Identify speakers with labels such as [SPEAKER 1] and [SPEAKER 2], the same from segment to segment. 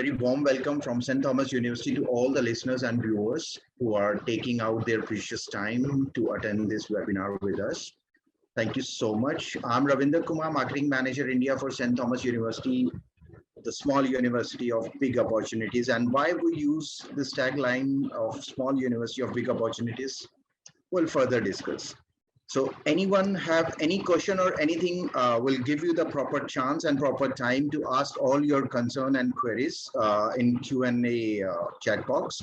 [SPEAKER 1] very warm welcome from St. Thomas University to all the listeners and viewers who are taking out their precious time to attend this webinar with us. Thank you so much. I'm Ravinder Kumar, Marketing Manager India for St. Thomas University, the small university of big opportunities. And why we use this tagline of small university of big opportunities, we'll further discuss. So anyone have any question or anything, we'll give you the proper chance and proper time to ask all your concern and queries in Q&A chat box.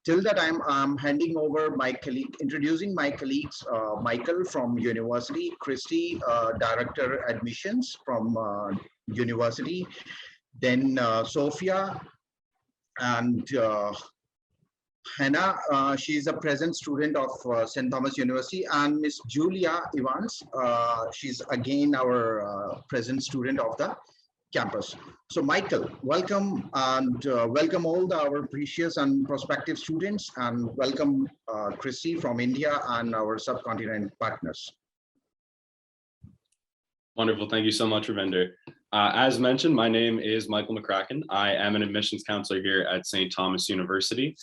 [SPEAKER 1] Till that time, I'm handing over my colleague, introducing my colleagues, Michael from University, Christy, Director Admissions from University, then Sophia and Hannah, she's a present student of St. Thomas University, and Miss Julia Evans, she's again our present student of the campus. So Michael, welcome, and welcome all our precious and prospective students, and welcome Chrissy from India and our subcontinent partners.
[SPEAKER 2] Wonderful, thank you so much, Ravinder. As mentioned, my name is Michael McCracken. I am an admissions counselor here at St. Thomas University.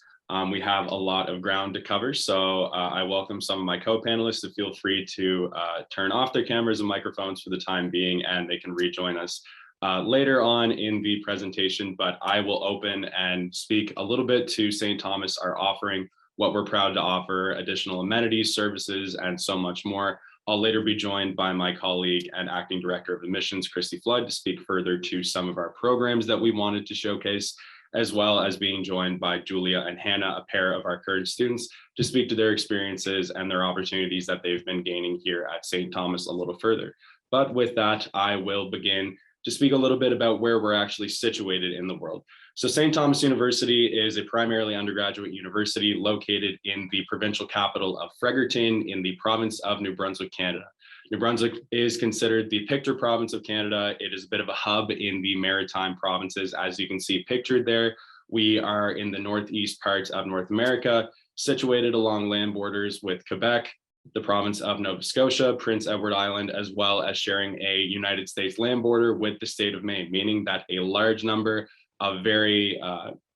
[SPEAKER 2] We have a lot of ground to cover, so I welcome some of my co-panelists to feel free to turn off their cameras and microphones for the time being, and they can rejoin us later on in the presentation. But I will open and speak a little bit to St. Thomas, our offering, what we're proud to offer, additional amenities, services, and so much more. I'll later be joined by my colleague and Acting Director of Admissions, Christy Flood, to speak further to some of our programs that we wanted to showcase, as well as being joined by Julia and Hannah, a pair of our current students, to speak to their experiences and their opportunities that they've been gaining here at St. Thomas a little further. But with that, I will begin to speak a little bit about where we're actually situated in the world. So St. Thomas University is a primarily undergraduate university located in the provincial capital of Fredericton in the province of New Brunswick, Canada. New Brunswick is considered the picture province of Canada. It is a bit of a hub in the maritime provinces. As you can see pictured there, we are in the northeast parts of North America, situated along land borders with Quebec, the province of Nova Scotia, Prince Edward Island, as well as sharing a United States land border with the state of Maine, meaning that a large number of very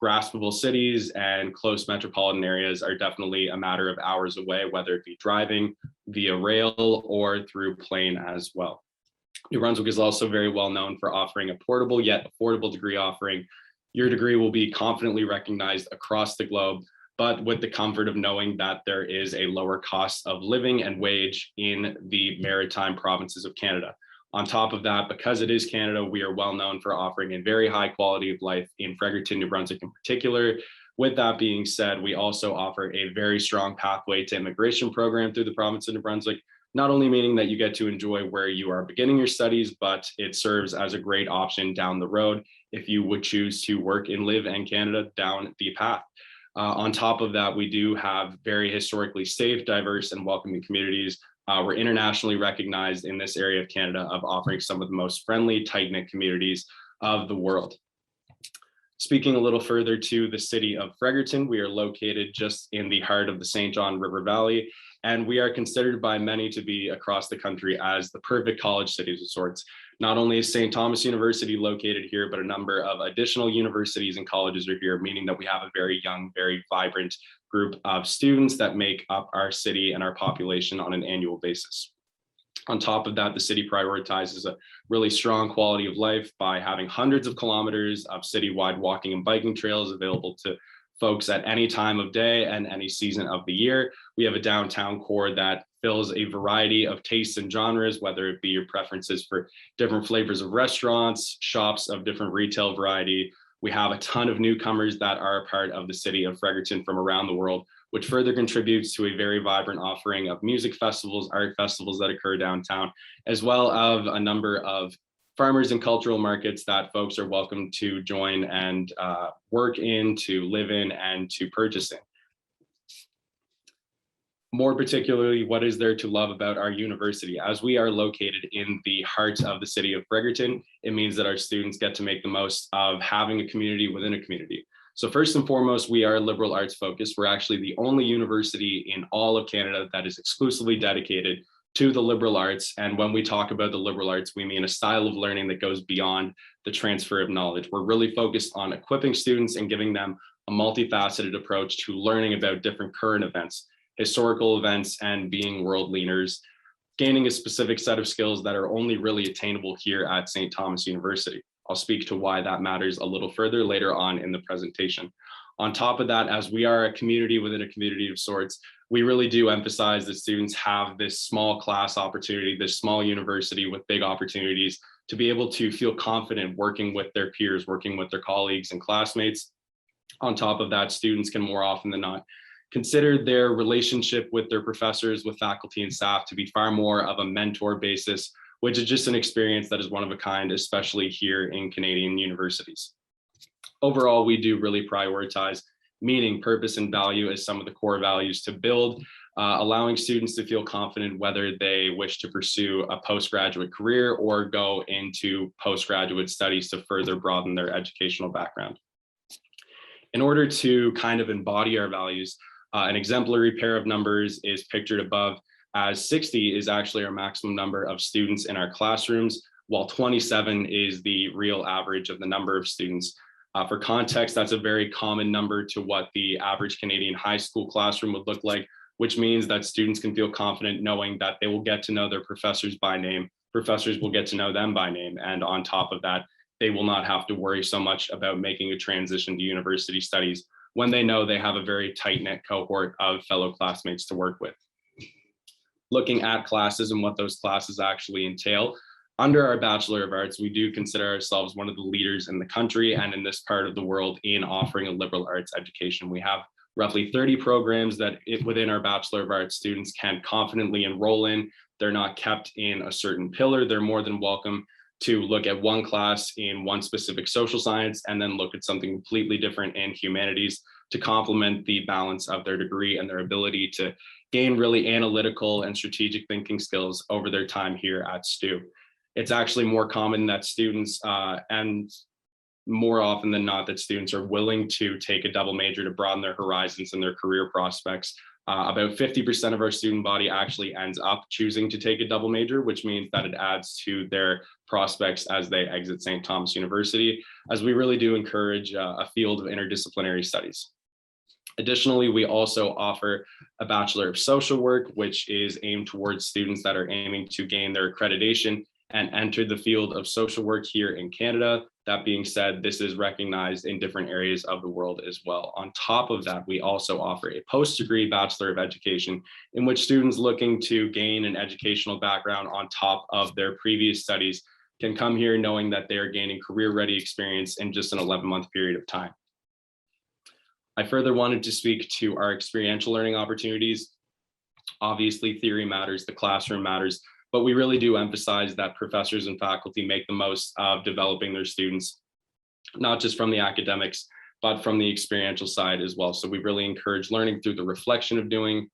[SPEAKER 2] graspable cities and close metropolitan areas are definitely a matter of hours away, whether it be driving via rail or through plane as well. New Brunswick is also very well known for offering a portable yet affordable degree offering. Your degree will be confidently recognized across the globe, but with the comfort of knowing that there is a lower cost of living and wage in the maritime provinces of Canada. On top of that, because it is Canada, we are well known for offering a very high quality of life in Fredericton, New Brunswick in particular. With that being said, we also offer a very strong pathway to immigration program through the province of New Brunswick, not only meaning that you get to enjoy where you are beginning your studies, but it serves as a great option down the road if you would choose to work and live in Canada down the path. On top of that, we do have very historically safe, diverse, and welcoming communities. We're internationally recognized in this area of Canada of offering some of the most friendly, tight-knit communities of the world. Speaking a little further to the city of Fredericton, we are located just in the heart of the St. John River Valley, and we are considered by many to be across the country as the perfect college cities of sorts. Not only is St. Thomas University located here, but a number of additional universities and colleges are here, meaning that we have a very young, very vibrant group of students that make up our city and our population on an annual basis. On top of that, the city prioritizes a really strong quality of life by having hundreds of kilometers of citywide walking and biking trails available to folks at any time of day and any season of the year. We have a downtown core that fills a variety of tastes and genres, whether it be your preferences for different flavors of restaurants, shops of different retail variety. We have a ton of newcomers that are a part of the city of Fredericton from around the world, which further contributes to a very vibrant offering of music festivals, art festivals that occur downtown, as well as a number of farmers and cultural markets that folks are welcome to join and work in, to live in, and to purchase in. More particularly, what is there to love about our university? As we are located in the heart of the city of Fredericton, it means that our students get to make the most of having a community within a community. So first and foremost, we are liberal arts focused. We're actually the only university in all of Canada that is exclusively dedicated to the liberal arts. And when we talk about the liberal arts, we mean a style of learning that goes beyond the transfer of knowledge. We're really focused on equipping students and giving them a multifaceted approach to learning about different current events, historical events, and being world leaders, gaining a specific set of skills that are only really attainable here at St. Thomas University. I'll speak to why that matters a little further later on in the presentation. On top of that, as we are a community within a community of sorts, we really do emphasize that students have this small class opportunity, this small university with big opportunities to be able to feel confident working with their peers, working with their colleagues and classmates. On top of that, students can more often than not consider their relationship with their professors, with faculty and staff to be far more of a mentor basis, which is just an experience that is one of a kind, especially here in Canadian universities. Overall, we do really prioritize meaning, purpose, and value as some of the core values to build, allowing students to feel confident whether they wish to pursue a postgraduate career or go into postgraduate studies to further broaden their educational background. In order to kind of embody our values, an exemplary pair of numbers is pictured above, as 60 is actually our maximum number of students in our classrooms, while 27 is the real average of the number of students. For context, that's a very common number to what the average Canadian high school classroom would look like, which means that students can feel confident knowing that they will get to know their professors by name, professors will get to know them by name, and on top of that, they will not have to worry so much about making a transition to university studies when they know they have a very tight-knit cohort of fellow classmates to work with. Looking at classes and what those classes actually entail, under our Bachelor of Arts, we do consider ourselves one of the leaders in the country and in this part of the world in offering a liberal arts education. We have roughly 30 programs that within our Bachelor of Arts students can confidently enroll in. They're not kept in a certain pillar. They're more than welcome to look at one class in one specific social science and then look at something completely different in humanities to complement the balance of their degree and their ability to gain really analytical and strategic thinking skills over their time here at STU. It's actually more common that students, and more often than not, that students are willing to take a double major to broaden their horizons and their career prospects. About 50% of our student body actually ends up choosing to take a double major, which means that it adds to their prospects as they exit St. Thomas University, as we really do encourage a field of interdisciplinary studies. Additionally, we also offer a Bachelor of Social Work, which is aimed towards students that are aiming to gain their accreditation and enter the field of social work here in Canada. That being said, this is recognized in different areas of the world as well. On top of that, we also offer a post-degree Bachelor of Education in which students looking to gain an educational background on top of their previous studies can come here knowing that they are gaining career-ready experience in just an 11-month period of time. I further wanted to speak to our experiential learning opportunities. Obviously, theory matters, the classroom matters, but we really do emphasize that professors and faculty make the most of developing their students, not just from the academics, but from the experiential side as well. So we really encourage learning through the reflection of doing.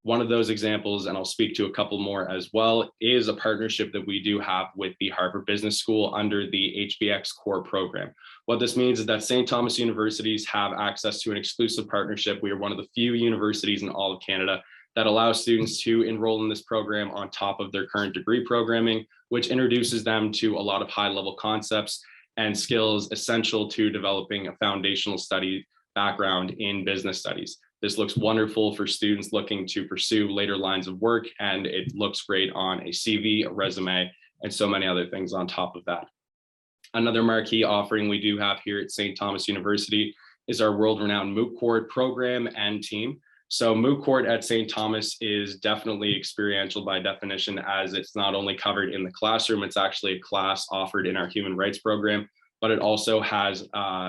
[SPEAKER 2] One of those examples, and I'll speak to a couple more as well, is a partnership that we do have with the Harvard Business School under the HBX Core program. What this means is that St. Thomas universities have access to an exclusive partnership. We are one of the few universities in all of Canada that allows students to enroll in this program on top of their current degree programming, which introduces them to a lot of high-level concepts and skills essential to developing a foundational study background in business studies. This looks wonderful for students looking to pursue later lines of work, and it looks great on a CV, a resume, and so many other things on top of that. Another marquee offering we do have here at St. Thomas University is our world-renowned Moot Court program and team. So Moot Court at St. Thomas is definitely experiential by definition, as it's not only covered in the classroom, it's actually a class offered in our human rights program, but it also has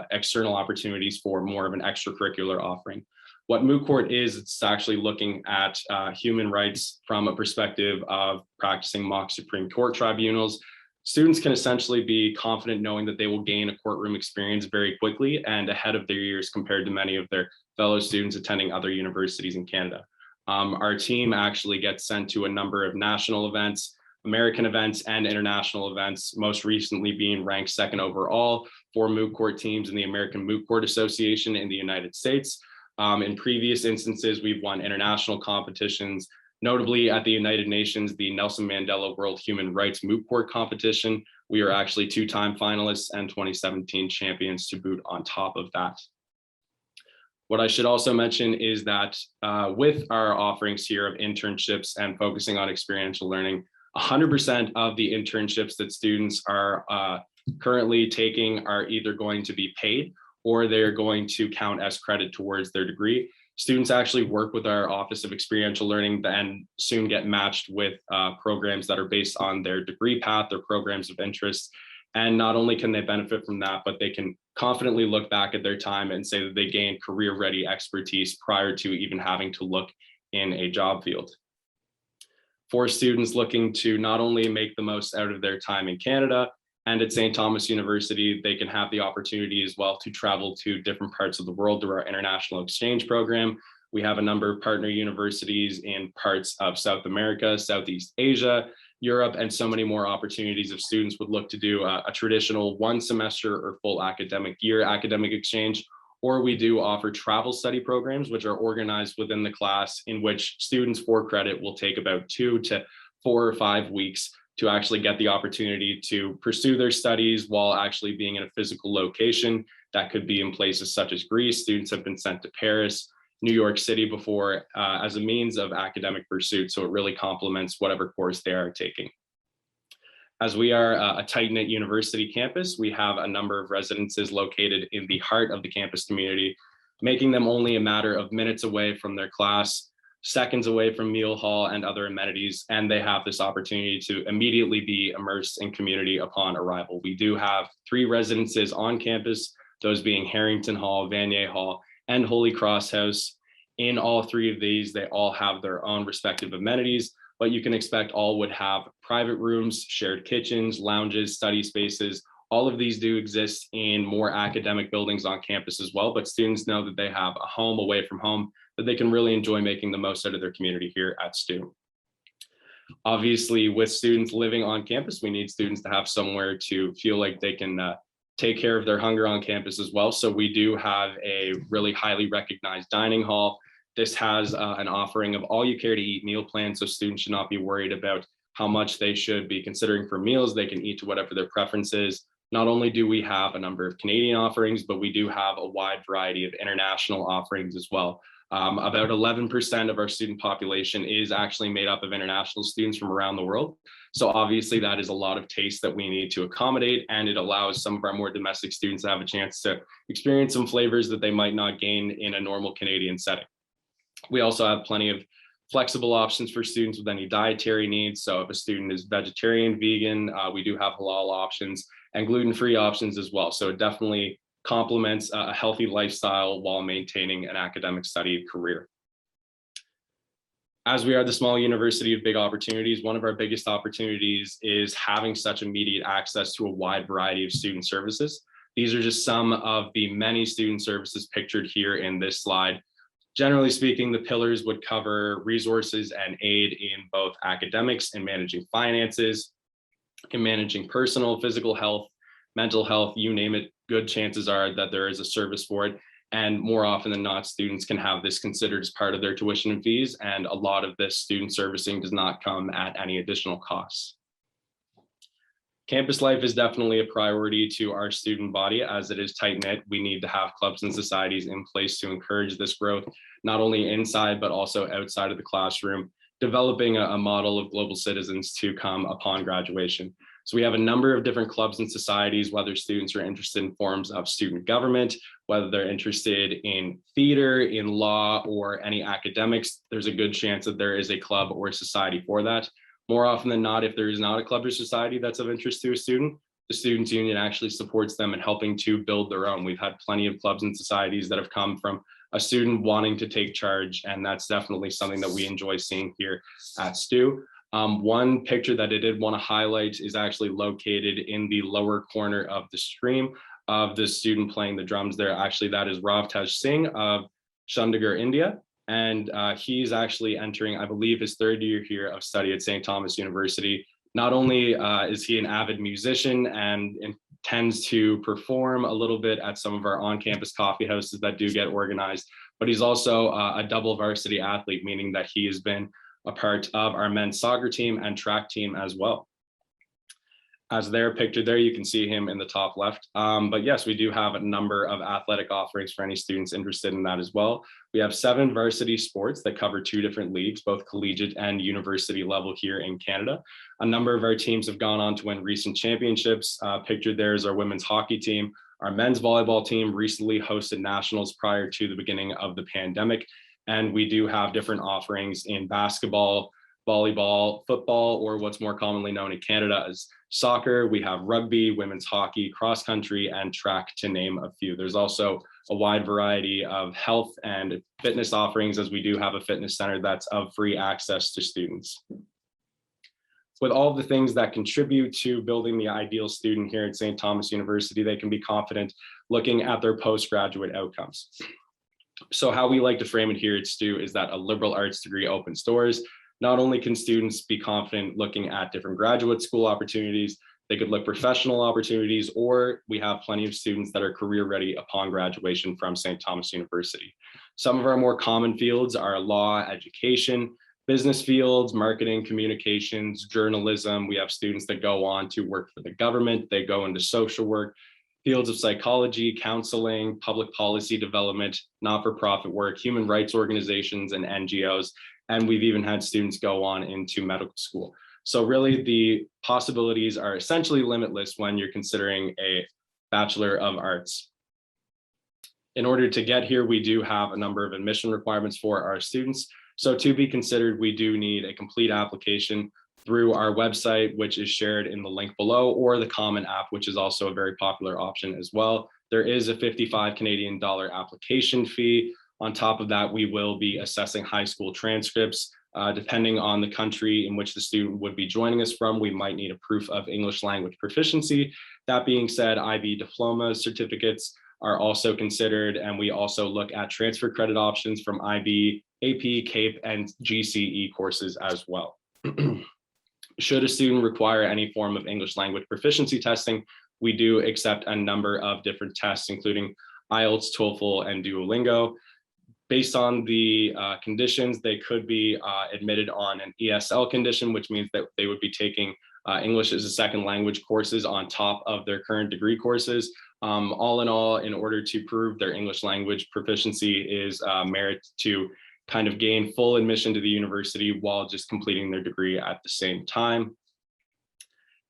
[SPEAKER 2] external opportunities for more of an extracurricular offering. What Moot Court is, it's actually looking at human rights from a perspective of practicing mock Supreme Court tribunals. Students can essentially be confident knowing that they will gain a courtroom experience very quickly and ahead of their years compared to many of their fellow students attending other universities in Canada. Our team actually gets sent to a number of national events, American events, and international events, most recently being ranked second overall for Moot Court teams in the American Moot Court Association in the United States. In previous instances, we've won international competitions Notably, at the United Nations, the Nelson Mandela World Human Rights Moot Court competition, we are actually 2-time finalists and 2017 champions to boot on top of that. What I should also mention is that with our offerings here of internships and focusing on experiential learning, 100% of the internships that students are currently taking are either going to be paid or they're going to count as credit towards their degree. Students actually work with our Office of Experiential Learning and soon get matched with programs that are based on their degree path, their programs of interest. And not only can they benefit from that, but they can confidently look back at their time and say that they gained career-ready expertise prior to even having to look in a job field. For students looking to not only make the most out of their time in Canada and at St. Thomas University, they can have the opportunity as well to travel to different parts of the world through our international exchange program. We have a number of partner universities in parts of South America, Southeast Asia, Europe, and so many more opportunities if students would look to do a traditional 1 semester or full academic year academic exchange. Or we do offer travel study programs, which are organized within the class, in which students for credit will take about 2 to 4 or 5 weeks to actually get the opportunity to pursue their studies while actually being in a physical location. That could be in places such as Greece. Students have been sent to Paris, New York City before as a means of academic pursuit. So it really complements whatever course they are taking. As we are a tight-knit university campus, we have a number of residences located in the heart of the campus community, making them only a matter of minutes away from their class, seconds away from meal hall and other amenities, and they have this opportunity to immediately be immersed in community upon arrival. We do have 3 residences on campus, those being Harrington Hall, Vanier Hall, and Holy Cross House. In all 3 of these, they all have their own respective amenities, but you can expect all would have private rooms, shared kitchens, lounges, study spaces. All of these do exist in more academic buildings on campus as well, but students know that they have a home away from home that they can really enjoy making the most out of their community here at STU. Obviously, with students living on campus, we need students to have somewhere to feel like they can take care of their hunger on campus as well. So we do have a really highly recognized dining hall. This has an offering of all you care to eat meal plans, so students should not be worried about how much they should be considering for meals. They can eat to whatever their preference is. Not only do we have a number of Canadian offerings, but we do have a wide variety of international offerings as well. About 11% of our student population is actually made up of international students from around the world. So obviously that is a lot of taste that we need to accommodate, and it allows some of our more domestic students to have a chance to experience some flavors that they might not gain in a normal Canadian setting. We also have plenty of flexible options for students with any dietary needs. So if a student is vegetarian, vegan, we do have halal options and gluten-free options as well. So it definitely complements a healthy lifestyle while maintaining an academic study career. As we are the small university of big opportunities, one of our biggest opportunities is having such immediate access to a wide variety of student services. These are just some of the many student services pictured here in this slide. Generally speaking, the pillars would cover resources and aid in both academics and managing finances, in managing personal, physical health, mental health, you name it, good chances are that there is a service for it. And more often than not, students can have this considered as part of their tuition and fees. And a lot of this student servicing does not come at any additional costs. Campus life is definitely a priority to our student body as it is tight-knit. We need to have clubs and societies in place to encourage this growth, not only inside, but also outside of the classroom, developing a model of global citizens to come upon graduation. So we have a number of different clubs and societies, whether students are interested in forms of student government, whether they're interested in theater, in law, or any academics, there's a good chance that there is a club or society for that. More often than not, if there is not a club or society that's of interest to a student, the Students' Union actually supports them in helping to build their own. We've had plenty of clubs and societies that have come from a student wanting to take charge, and that's definitely something that we enjoy seeing here at STU. One picture that I did want to highlight is actually located in the lower corner of the stream of the student playing the drums there. Actually, that is Ravtaj Singh of Chandigarh, India. And he's actually entering, I believe, his 3rd year here of study at St. Thomas University. Not only is he an avid musician and intends to perform a little bit at some of our on-campus coffee houses that do get organized, but he's also a double varsity athlete, meaning that he has been a part of our men's soccer team and track team as well. As they're pictured there, you can see him in the top left. But yes, we do have a number of athletic offerings for any students interested in that as well. We have 7 varsity sports that cover 2 different leagues, both collegiate and university level here in Canada. A number of our teams have gone on to win recent championships. Pictured there is our women's hockey team. Our men's volleyball team recently hosted nationals prior to the beginning of the pandemic. And we do have different offerings in basketball, volleyball, football, or what's more commonly known in Canada as soccer. We have rugby, women's hockey, cross country, and track, to name a few. There's also a wide variety of health and fitness offerings, as we do have a fitness center that's of free access to students. With all of the things that contribute to building the ideal student here at St. Thomas University, they can be confident looking at their postgraduate outcomes. So how we like to frame it here at STU is that a liberal arts degree opens doors. Not only can students be confident looking at different graduate school opportunities, they could look professional opportunities, or we have plenty of students that are career ready upon graduation from St. Thomas University. Some of our more common fields are law, education, business fields, marketing, communications, journalism. We have students that go on to work for the government. They go into social work, fields of psychology, counseling, public policy development, not-for-profit work, human rights organizations, and NGOs. And we've even had students go on into medical school. So really the possibilities are essentially limitless when you're considering a Bachelor of Arts. In order to get here, we do have a number of admission requirements for our students. So to be considered, we do need a complete application through our website, which is shared in the link below, or the Common App, which is also a very popular option as well. There is a 55 Canadian dollar application fee. On top of that, we will be assessing high school transcripts. Depending on the country in which the student would be joining us from, we might need a proof of English language proficiency. That being said, IB diploma certificates are also considered, and we also look at transfer credit options from IB, AP, CAPE, and GCE courses as well. Should a student require any form of English language proficiency testing, we do accept a number of different tests, including IELTS, TOEFL, and Duolingo. Based on the conditions, they could be admitted on an ESL condition, which means that they would be taking English as a second language courses on top of their current degree courses. All in all, in order to prove their English language proficiency is merit to kind of gain full admission to the university while just completing their degree at the same time.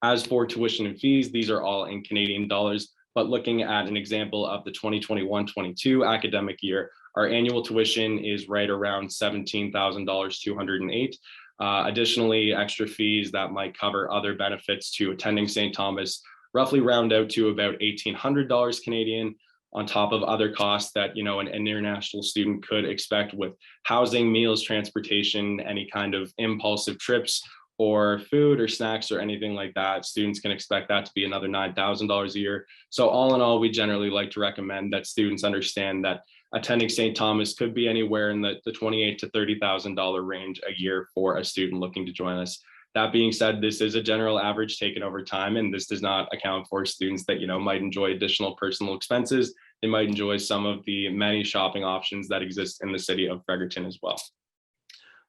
[SPEAKER 2] As for tuition and fees, these are all in Canadian dollars, but looking at an example of the 2021-22 academic year, our annual tuition is right around $17,208. Additionally, extra fees that might cover other benefits to attending St. Thomas roughly round out to about $1,800 Canadian, on top of other costs that an international student could expect with housing, meals, transportation, any kind of impulsive trips, or food or snacks or anything like that. Students can expect that to be another $9,000 a year. So all in all, we generally like to recommend that students understand that attending St. Thomas could be anywhere in the $28,000 to $30,000 range a year for a student looking to join us. That being said, this is a general average taken over time, and this does not account for students that might enjoy additional personal expenses. They might enjoy some of the many shopping options that exist in the city of Fredericton as well.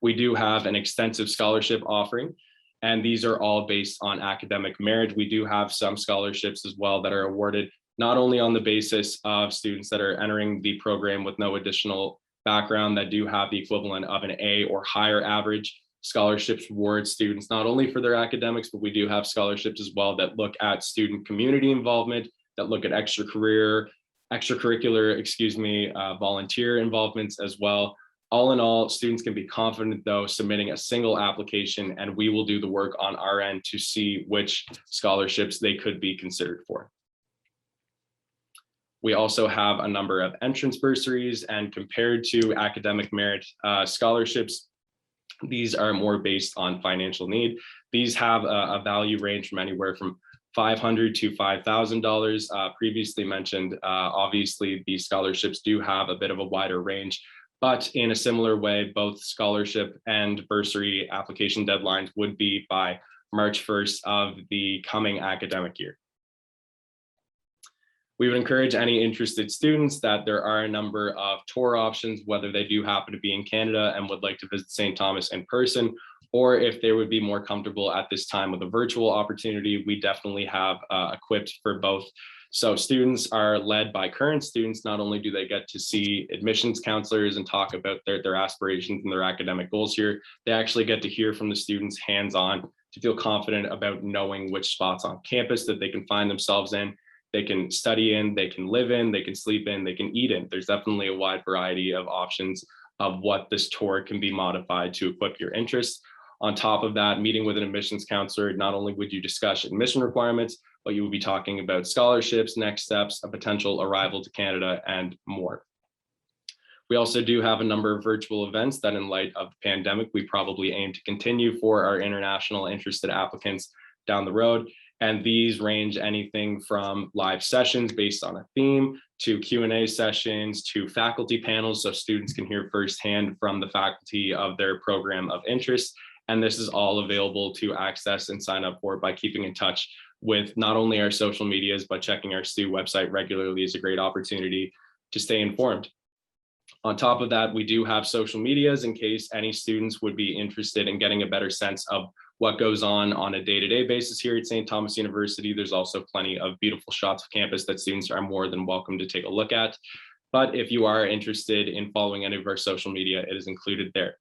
[SPEAKER 2] We do have an extensive scholarship offering, and these are all based on academic merit. We do have some scholarships as well that are awarded not only on the basis of students that are entering the program with no additional background that do have the equivalent of an A or higher average. Scholarships reward students not only for their academics, but we do have scholarships as well that look at student community involvement, that look at extracurricular, volunteer involvements as well. All in all, students can be confident though submitting a single application, and we will do the work on our end to see which scholarships they could be considered for. We also have a number of entrance bursaries, and compared to academic merit scholarships, these are more based on financial need. These have a value range from anywhere from $500 to $5,000. Previously mentioned, obviously these scholarships do have a bit of a wider range, but in a similar way, both scholarship and bursary application deadlines would be by March 1st of the coming academic year. We would encourage any interested students that there are a number of tour options, whether they do happen to be in Canada and would like to visit St. Thomas in person, or if they would be more comfortable at this time with a virtual opportunity, we definitely have equipped for both. So students are led by current students. Not only do they get to see admissions counselors and talk about their aspirations and their academic goals here, they actually get to hear from the students hands-on to feel confident about knowing which spots on campus that they can find themselves in. They can study in, they can live in, they can sleep in, they can eat in. There's definitely a wide variety of options of what this tour can be modified to equip your interests. On top of that, meeting with an admissions counselor, not only would you discuss admission requirements, but you will be talking about scholarships, next steps, a potential arrival to Canada, and more. We also do have a number of virtual events that, in light of the pandemic, we probably aim to continue for our international interested applicants down the road. And these range anything from live sessions based on a theme to Q&A sessions to faculty panels, so students can hear firsthand from the faculty of their program of interest. And this is all available to access and sign up for by keeping in touch with not only our social medias, but checking our STU website regularly is a great opportunity to stay informed. On top of that, we do have social medias in case any students would be interested in getting a better sense of what goes on a day-to-day basis here at St. Thomas University. There's also plenty of beautiful shots of campus that students are more than welcome to take a look at. But if you are interested in following any of our social media, it is included there.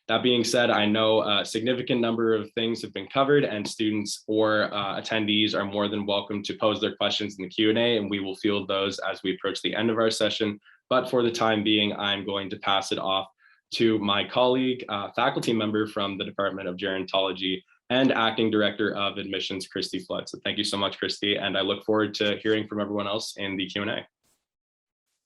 [SPEAKER 2] That being said, I know a significant number of things have been covered, and students or attendees are more than welcome to pose their questions in the Q&A, and we will field those as we approach the end of our session. But for the time being, I'm going to pass it off to my colleague, faculty member from the Department of Gerontology and Acting Director of Admissions, Christy Flood. So thank you so much, Christy, and I look forward to hearing from everyone else in the Q&A.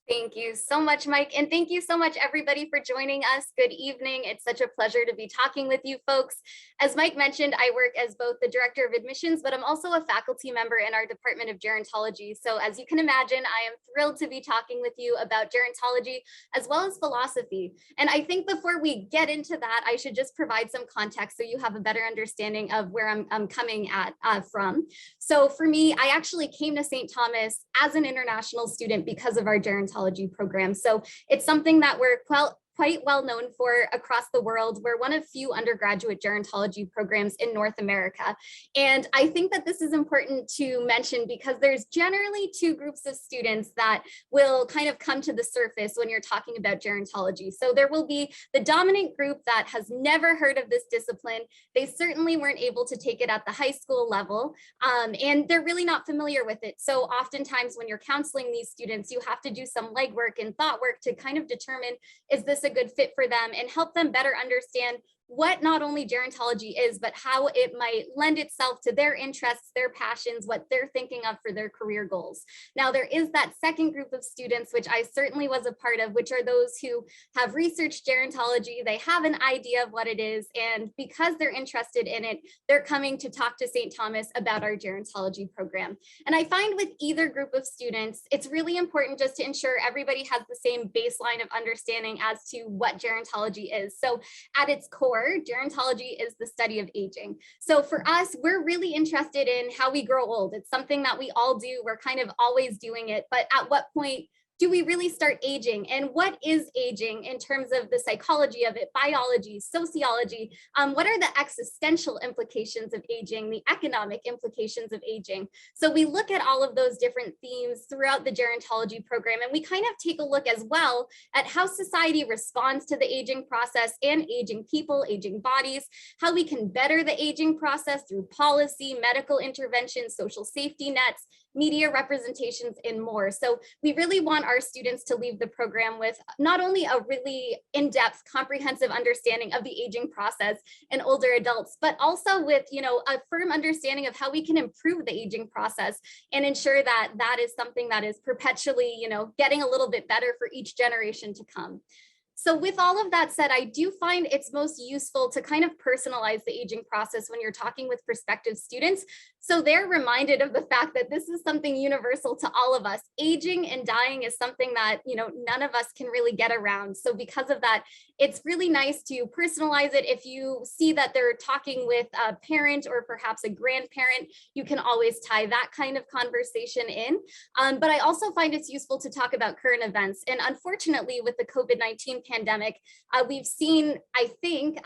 [SPEAKER 3] Thank you so much, Mike. And thank you so much, everybody, for joining us. Good evening. It's such a pleasure to be talking with you folks. As Mike mentioned, I work as both the Director of Admissions, but I'm also a faculty member in our Department of Gerontology. So as you can imagine, I am thrilled to be talking with you about gerontology as well as philosophy. And I think before we get into that, I should just provide some context so you have a better understanding of where I'm coming at from. So for me, I actually came to St. Thomas as an international student because of our gerontology program. So it's something that we're quite well known for across the world. We're one of few undergraduate gerontology programs in North America. And I think that this is important to mention because there's generally two groups of students that will kind of come to the surface when you're talking about gerontology. So there will be the dominant group that has never heard of this discipline. They certainly weren't able to take it at the high school level, and they're really not familiar with it. So oftentimes when you're counseling these students, you have to do some legwork and thought work to kind of determine, is this a good fit for them, and help them better understand what not only gerontology is, but how it might lend itself to their interests, their passions, what they're thinking of for their career goals. Now, there is that second group of students, which I certainly was a part of, which are those who have researched gerontology, they have an idea of what it is, and because they're interested in it, they're coming to talk to St. Thomas about our gerontology program. And I find with either group of students, it's really important just to ensure everybody has the same baseline of understanding as to what gerontology is. So at its core, gerontology is the study of aging. So for us, we're really interested in how we grow old. It's something that we all do. We're kind of always doing it, but at what point do we really start aging? And what is aging in terms of the psychology of it, biology, sociology? What are the existential implications of aging, the economic implications of aging? So we look at all of those different themes throughout the gerontology program, and we kind of take a look as well at how society responds to the aging process and aging people, aging bodies, how we can better the aging process through policy, medical intervention, social safety nets, media representations, and more. So we really want our students to leave the program with not only a really in-depth, comprehensive understanding of the aging process in older adults, but also with, a firm understanding of how we can improve the aging process and ensure that that is something that is perpetually, getting a little bit better for each generation to come. So with all of that said, I do find it's most useful to kind of personalize the aging process when you're talking with prospective students. So they're reminded of the fact that this is something universal to all of us. Aging and dying is something that, none of us can really get around. So because of that, it's really nice to personalize it. If you see that they're talking with a parent or perhaps a grandparent, you can always tie that kind of conversation in. But I also find it's useful to talk about current events. And unfortunately, with the COVID-19 pandemic, we've seen, I think,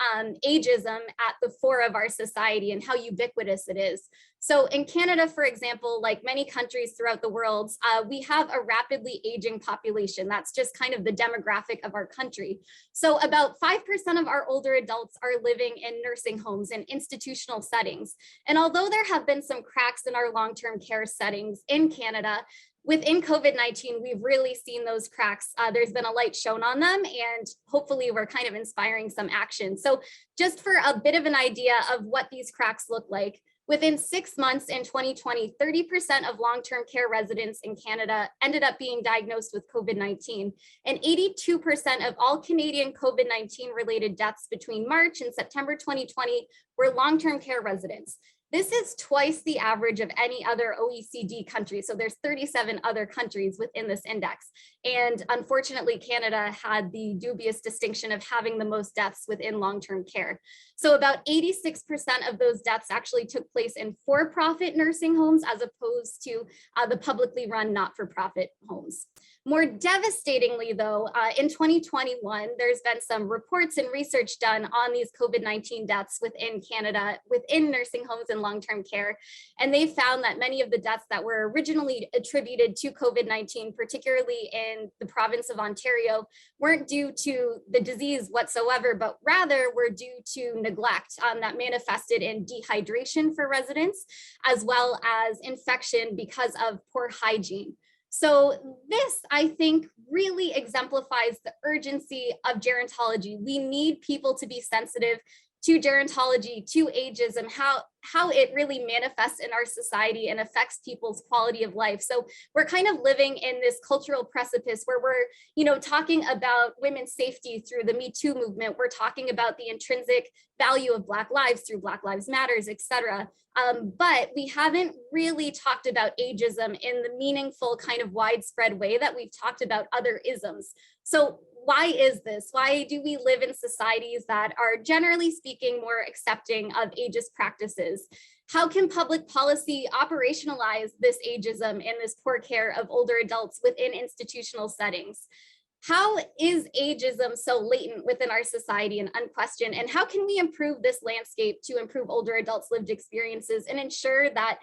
[SPEAKER 3] ageism at the fore of our society and how ubiquitous it is. So in Canada, for example, like many countries throughout the world, we have a rapidly aging population. That's just kind of the demographic of our country. So about 5% of our older adults are living in nursing homes and institutional settings. And although there have been some cracks in our long-term care settings in Canada, within COVID-19, we've really seen those cracks. There's been a light shown on them, and hopefully we're kind of inspiring some action. So just for a bit of an idea of what these cracks look like, within 6 months in 2020, 30% of long-term care residents in Canada ended up being diagnosed with COVID-19, and 82% of all Canadian COVID-19 related deaths between March and September 2020 were long-term care residents. This is twice the average of any other OECD country. So there's 37 other countries within this index. And unfortunately, Canada had the dubious distinction of having the most deaths within long-term care. So about 86% of those deaths actually took place in for-profit nursing homes as opposed to the publicly run not-for-profit homes. More devastatingly, though, in 2021, there's been some reports and research done on these COVID-19 deaths within Canada, within nursing homes and long-term care. And they found that many of the deaths that were originally attributed to COVID-19, particularly in the province of Ontario, weren't due to the disease whatsoever, but rather were due to neglect that manifested in dehydration for residents, as well as infection because of poor hygiene. So this, I think, really exemplifies the urgency of gerontology. We need people to be sensitive to gerontology, to ageism, how it really manifests in our society and affects people's quality of life. So we're kind of living in this cultural precipice where we're, talking about women's safety through the Me Too movement. We're talking about the intrinsic value of Black lives through Black Lives Matters, et cetera. But we haven't really talked about ageism in the meaningful kind of widespread way that we've talked about other isms. So why is this? Why do we live in societies that are generally speaking more accepting of ageist practices? How can public policy operationalize this ageism and this poor care of older adults within institutional settings? How is ageism so latent within our society and unquestioned? And how can we improve this landscape to improve older adults' lived experiences and ensure that,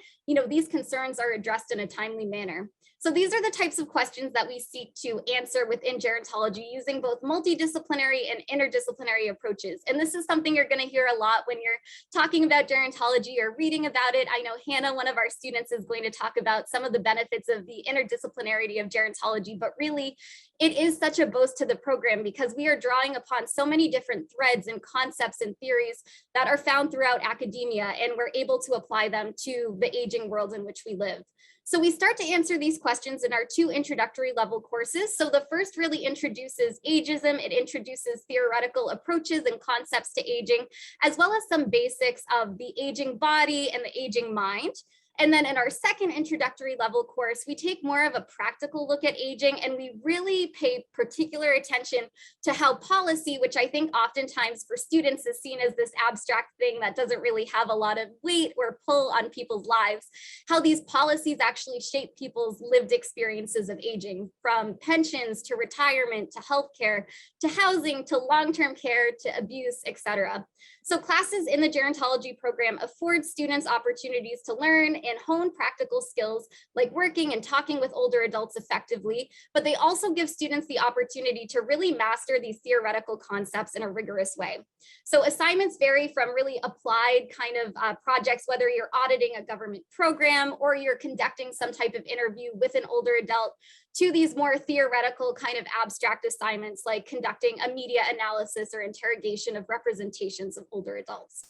[SPEAKER 3] these concerns are addressed in a timely manner? So these are the types of questions that we seek to answer within gerontology using both multidisciplinary and interdisciplinary approaches. And this is something you're going to hear a lot when you're talking about gerontology or reading about it. I know Hannah, one of our students, is going to talk about some of the benefits of the interdisciplinarity of gerontology, but really it is such a boast to the program because we are drawing upon so many different threads and concepts and theories that are found throughout academia, and we're able to apply them to the aging world in which we live. So we start to answer these questions in our 2 introductory level courses. So the first really introduces ageism. It introduces theoretical approaches and concepts to aging, as well as some basics of the aging body and the aging mind. And then in our second introductory level course, we take more of a practical look at aging, and we really pay particular attention to how policy, which I think oftentimes for students is seen as this abstract thing that doesn't really have a lot of weight or pull on people's lives, how these policies actually shape people's lived experiences of aging, from pensions to retirement to healthcare to housing to long-term care to abuse, etc. So classes in the gerontology program afford students opportunities to learn and hone practical skills like working and talking with older adults effectively, but they also give students the opportunity to really master these theoretical concepts in a rigorous way. So assignments vary from really applied kind of projects, whether you're auditing a government program or you're conducting some type of interview with an older adult, to these more theoretical kind of abstract assignments like conducting a media analysis or interrogation of representations of older adults.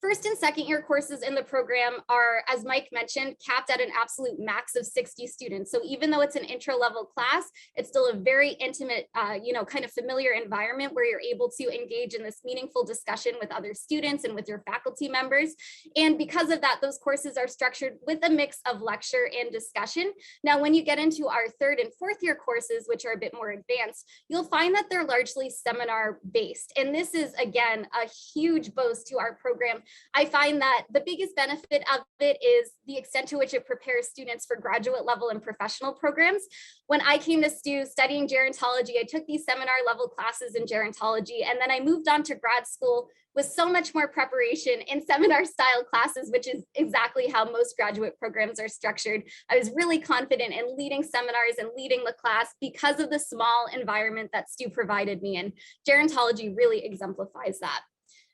[SPEAKER 3] First and second year courses in the program are, as Mike mentioned, capped at an absolute max of 60 students. So even though it's an intro level class, it's still a very intimate, kind of familiar environment where you're able to engage in this meaningful discussion with other students and with your faculty members. And because of that, those courses are structured with a mix of lecture and discussion. Now, when you get into our third and fourth year courses, which are a bit more advanced, you'll find that they're largely seminar based. And this is, again, a huge boast to our program. I find that the biggest benefit of it is the extent to which it prepares students for graduate level and professional programs. When I came to studying gerontology, I took these seminar level classes in gerontology, and then I moved on to grad school with so much more preparation in seminar style classes, which is exactly how most graduate programs are structured. I was really confident in leading seminars and leading the class because of the small environment that Stu provided me, and gerontology really exemplifies that.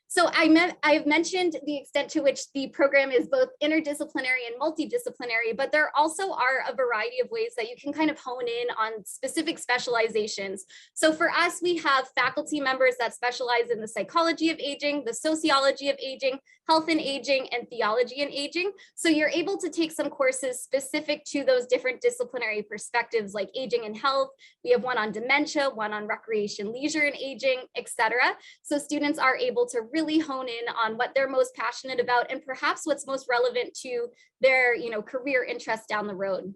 [SPEAKER 3] So I've mentioned the extent to which the program is both interdisciplinary and multidisciplinary, but there also are a variety of ways that you can kind of hone in on specific specializations. So for us, we have faculty members that specialize in the psychology of aging, the sociology of aging, health and aging, and theology and aging. So you're able to take some courses specific to those different disciplinary perspectives like aging and health. We have one on dementia, one on recreation, leisure and aging, etc. So students are able to really hone in on what they're most passionate about and perhaps what's most relevant to their career interests down the road.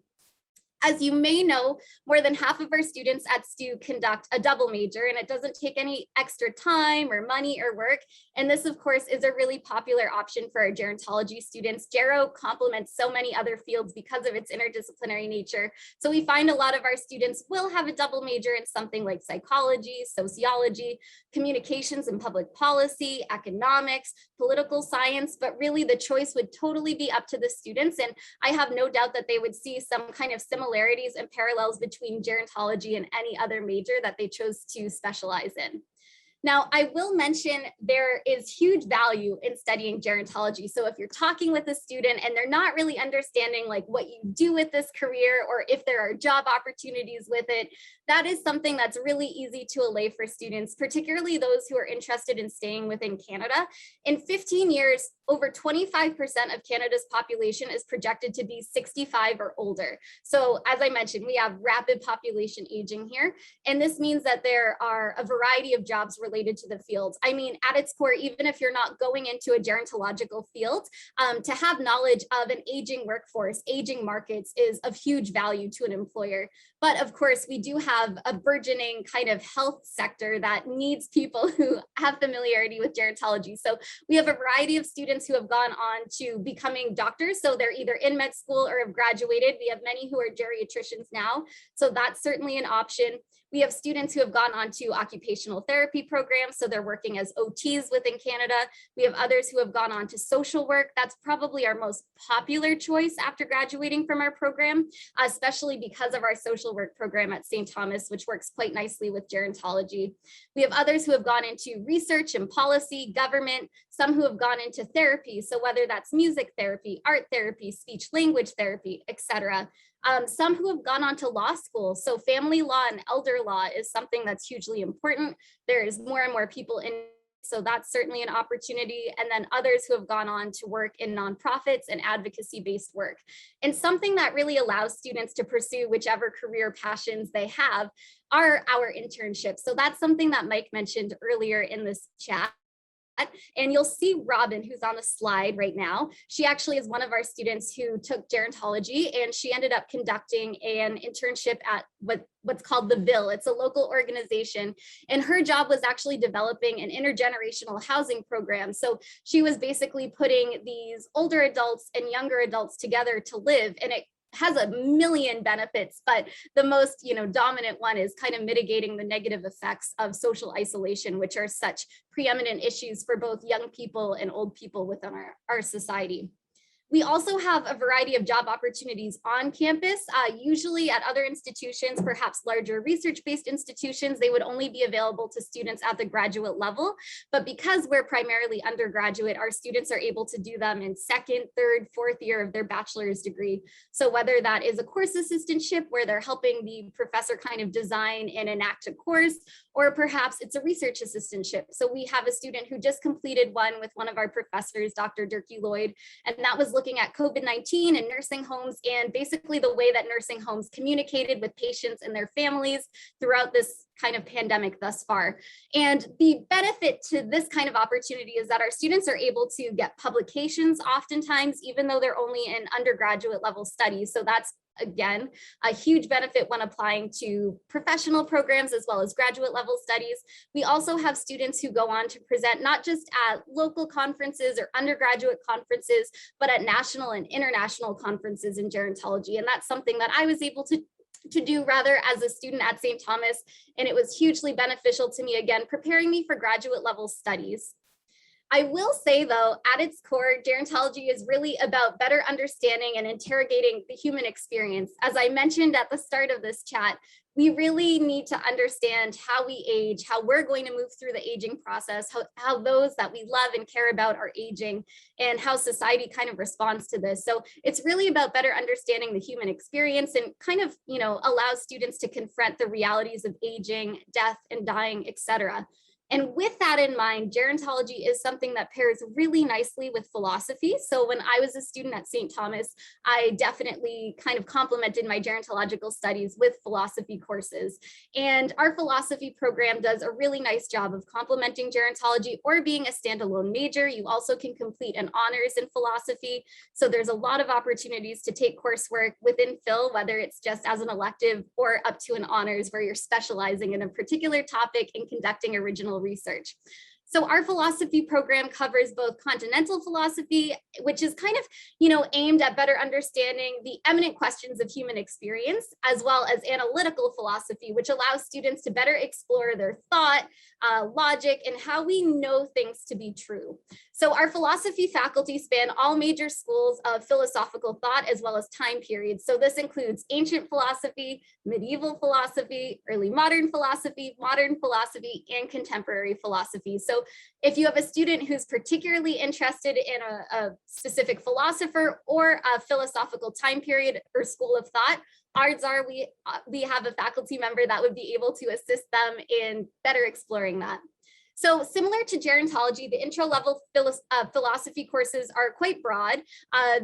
[SPEAKER 3] As you may know, more than half of our students at STU conduct a double major, and it doesn't take any extra time or money or work. And this, of course, is a really popular option for our gerontology students. Gero complements so many other fields because of its interdisciplinary nature. So we find a lot of our students will have a double major in something like psychology, sociology, communications and public policy, economics, political science, but really the choice would totally be up to the students. And I have no doubt that they would see some kind of similarities and parallels between gerontology and any other major that they chose to specialize in. Now, I will mention there is huge value in studying gerontology. So if you're talking with a student and they're not really understanding like what you do with this career or if there are job opportunities with it, that is something that's really easy to allay for students, particularly those who are interested in staying within Canada. In 15 years, over 25% of Canada's population is projected to be 65 or older. So as I mentioned, we have rapid population aging here. And this means that there are a variety of jobs related to the field. I mean, at its core, even if you're not going into a gerontological field, to have knowledge of an aging workforce, aging markets is of huge value to an employer. But of course, we do have a burgeoning kind of health sector that needs people who have familiarity with gerontology. So we have a variety of students who have gone on to becoming doctors. So they're either in med school or have graduated. We have many who are geriatricians now. So that's certainly an option. We have students who have gone on to occupational therapy programs, so they're working as OTs within Canada. We have others who have gone on to social work. That's probably our most popular choice after graduating from our program, especially because of our social work program at St. Thomas, which works quite nicely with gerontology. We have others who have gone into research and policy, government, some who have gone into therapy, so whether that's music therapy, art therapy, speech language therapy, etc. Some who have gone on to law school. So family law and elder law is something that's hugely important. There's more and more people in, so that's certainly an opportunity. And then others who have gone on to work in nonprofits and advocacy-based work. And something that really allows students to pursue whichever career passions they have are our internships. So that's something that Mike mentioned earlier in this chat. And you'll see Robin, who's on the slide right now. She actually is one of our students who took gerontology, and she ended up conducting an internship at what's called the Ville. It's a local organization, and her job was actually developing an intergenerational housing program. So she was basically putting these older adults and younger adults together to live, and it has a million benefits, but the most dominant one is kind of mitigating the negative effects of social isolation, which are such preeminent issues for both young people and old people within our society. We also have a variety of job opportunities on campus. Usually at other institutions, perhaps larger research-based institutions, they would only be available to students at the graduate level. But because we're primarily undergraduate, our students are able to do them in second, third, fourth year of their bachelor's degree. So whether that is a course assistantship where they're helping the professor kind of design and enact a course, or perhaps it's a research assistantship. So we have a student who just completed one with one of our professors, Dr. Durkee Lloyd, and that was looking at COVID-19 and nursing homes and basically the way that nursing homes communicated with patients and their families throughout this kind of pandemic thus far. And the benefit to this kind of opportunity is that our students are able to get publications oftentimes, even though they're only in undergraduate level studies. So that's, again, a huge benefit when applying to professional programs as well as graduate level studies. We also have students who go on to present not just at local conferences or undergraduate conferences, but at national and international conferences in gerontology. And that's something that I was able to do rather as a student at St. Thomas. And it was hugely beneficial to me, again, preparing me for graduate level studies. I will say though, at its core, gerontology is really about better understanding and interrogating the human experience. As I mentioned at the start of this chat, we really need to understand how we age, how we're going to move through the aging process, how those that we love and care about are aging, and how society kind of responds to this. So it's really about better understanding the human experience and kind of, allows students to confront the realities of aging, death, and dying, etc. And with that in mind, gerontology is something that pairs really nicely with philosophy. So when I was a student at St. Thomas, I definitely kind of complemented my gerontological studies with philosophy courses. And our philosophy program does a really nice job of complementing gerontology or being a standalone major. You also can complete an honors in philosophy. So there's a lot of opportunities to take coursework within Phil, whether it's just as an elective or up to an honors where you're specializing in a particular topic and conducting original research. So our philosophy program covers both continental philosophy, which is kind of, aimed at better understanding the eminent questions of human experience, as well as analytical philosophy, which allows students to better explore their thought, logic, and how we know things to be true. So our philosophy faculty span all major schools of philosophical thought, as well as time periods. So this includes ancient philosophy, medieval philosophy, early modern philosophy, and contemporary philosophy. So if you have a student who's particularly interested in a specific philosopher or a philosophical time period or school of thought, odds are we have a faculty member that would be able to assist them in better exploring that. So similar to gerontology, the intro level philosophy courses are quite broad.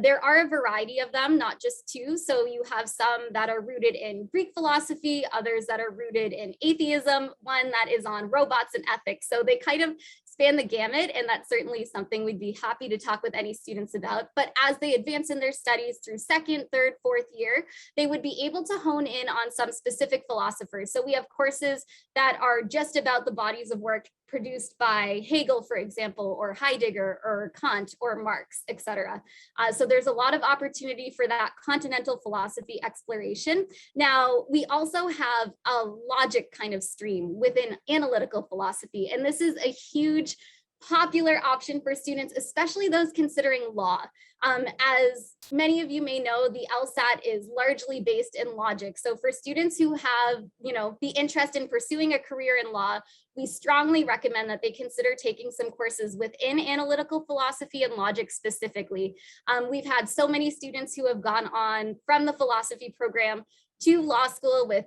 [SPEAKER 3] There are a variety of them, not just two. So you have some that are rooted in Greek philosophy, others that are rooted in atheism, one that is on robots and ethics. So they kind of span the gamut, and that's certainly something we'd be happy to talk with any students about. But as they advance in their studies through second, third, fourth year, they would be able to hone in on some specific philosophers. So we have courses that are just about the bodies of work produced by Hegel, for example, or Heidegger, or Kant, or Marx, etc. So there's a lot of opportunity for that continental philosophy exploration. Now, we also have a logic kind of stream within analytical philosophy, and this is a huge popular option for students, especially those considering law. As many of you may know, the LSAT is largely based in logic. So for students who have, the interest in pursuing a career in law, we strongly recommend that they consider taking some courses within analytical philosophy and logic specifically. We've had so many students who have gone on from the philosophy program to law school with